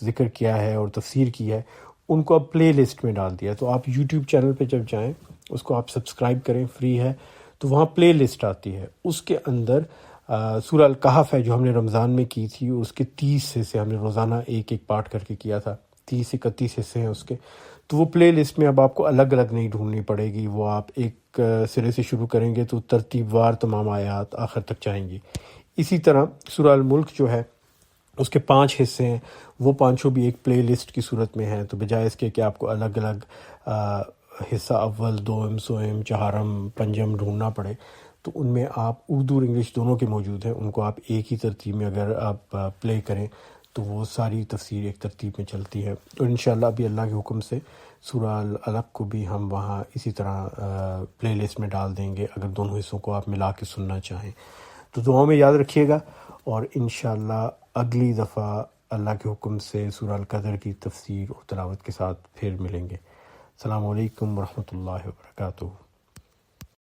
ذکر کیا ہے اور تفسیر کی ہے ان کو اب پلے لسٹ میں ڈال دیا، تو آپ یوٹیوب چینل پہ جب جائیں اس کو آپ سبسکرائب کریں، فری ہے، تو وہاں پلے لسٹ آتی ہے، اس کے اندر سورہ الکہف ہے جو ہم نے رمضان میں کی تھی، اس کے 30 حصے ہم نے روزانہ ایک ایک پارٹ کر کے کیا تھا، 30-31 حصے ہیں اس کے، تو وہ پلے لسٹ میں اب آپ کو الگ الگ نہیں ڈھونڈنی پڑے گی، وہ آپ ایک سرے سے شروع کریں گے تو ترتیب وار تمام آیات آخر تک جائیں گی۔ اسی طرح سورہ الملک جو ہے اس کے 5 حصے ہیں، وہ پانچوں بھی ایک پلے لسٹ کی صورت میں ہیں، تو بجائے اس کے کہ آپ کو الگ الگ حصہ اول، دوم، سوم، چہارم، پنجم ڈھونڈنا پڑے، تو ان میں آپ اردو اور انگلش دونوں کے موجود ہیں، ان کو آپ ایک ہی ترتیب میں اگر آپ پلے کریں تو وہ ساری تفسیر ایک ترتیب میں چلتی ہے۔ اور انشاءاللہ ابھی اللہ کے حکم سے سورہ العلق کو بھی ہم وہاں اسی طرح پلے لسٹ میں ڈال دیں گے اگر دونوں حصوں کو آپ ملا کے سننا چاہیں۔ تو دعاؤں میں یاد رکھیے گا، اور انشاءاللہ اگلی دفعہ اللہ کے حکم سے سورہ القدر کی تفسیر اور تلاوت کے ساتھ پھر ملیں گے۔ السلام علیکم ورحمۃ اللہ وبرکاتہ۔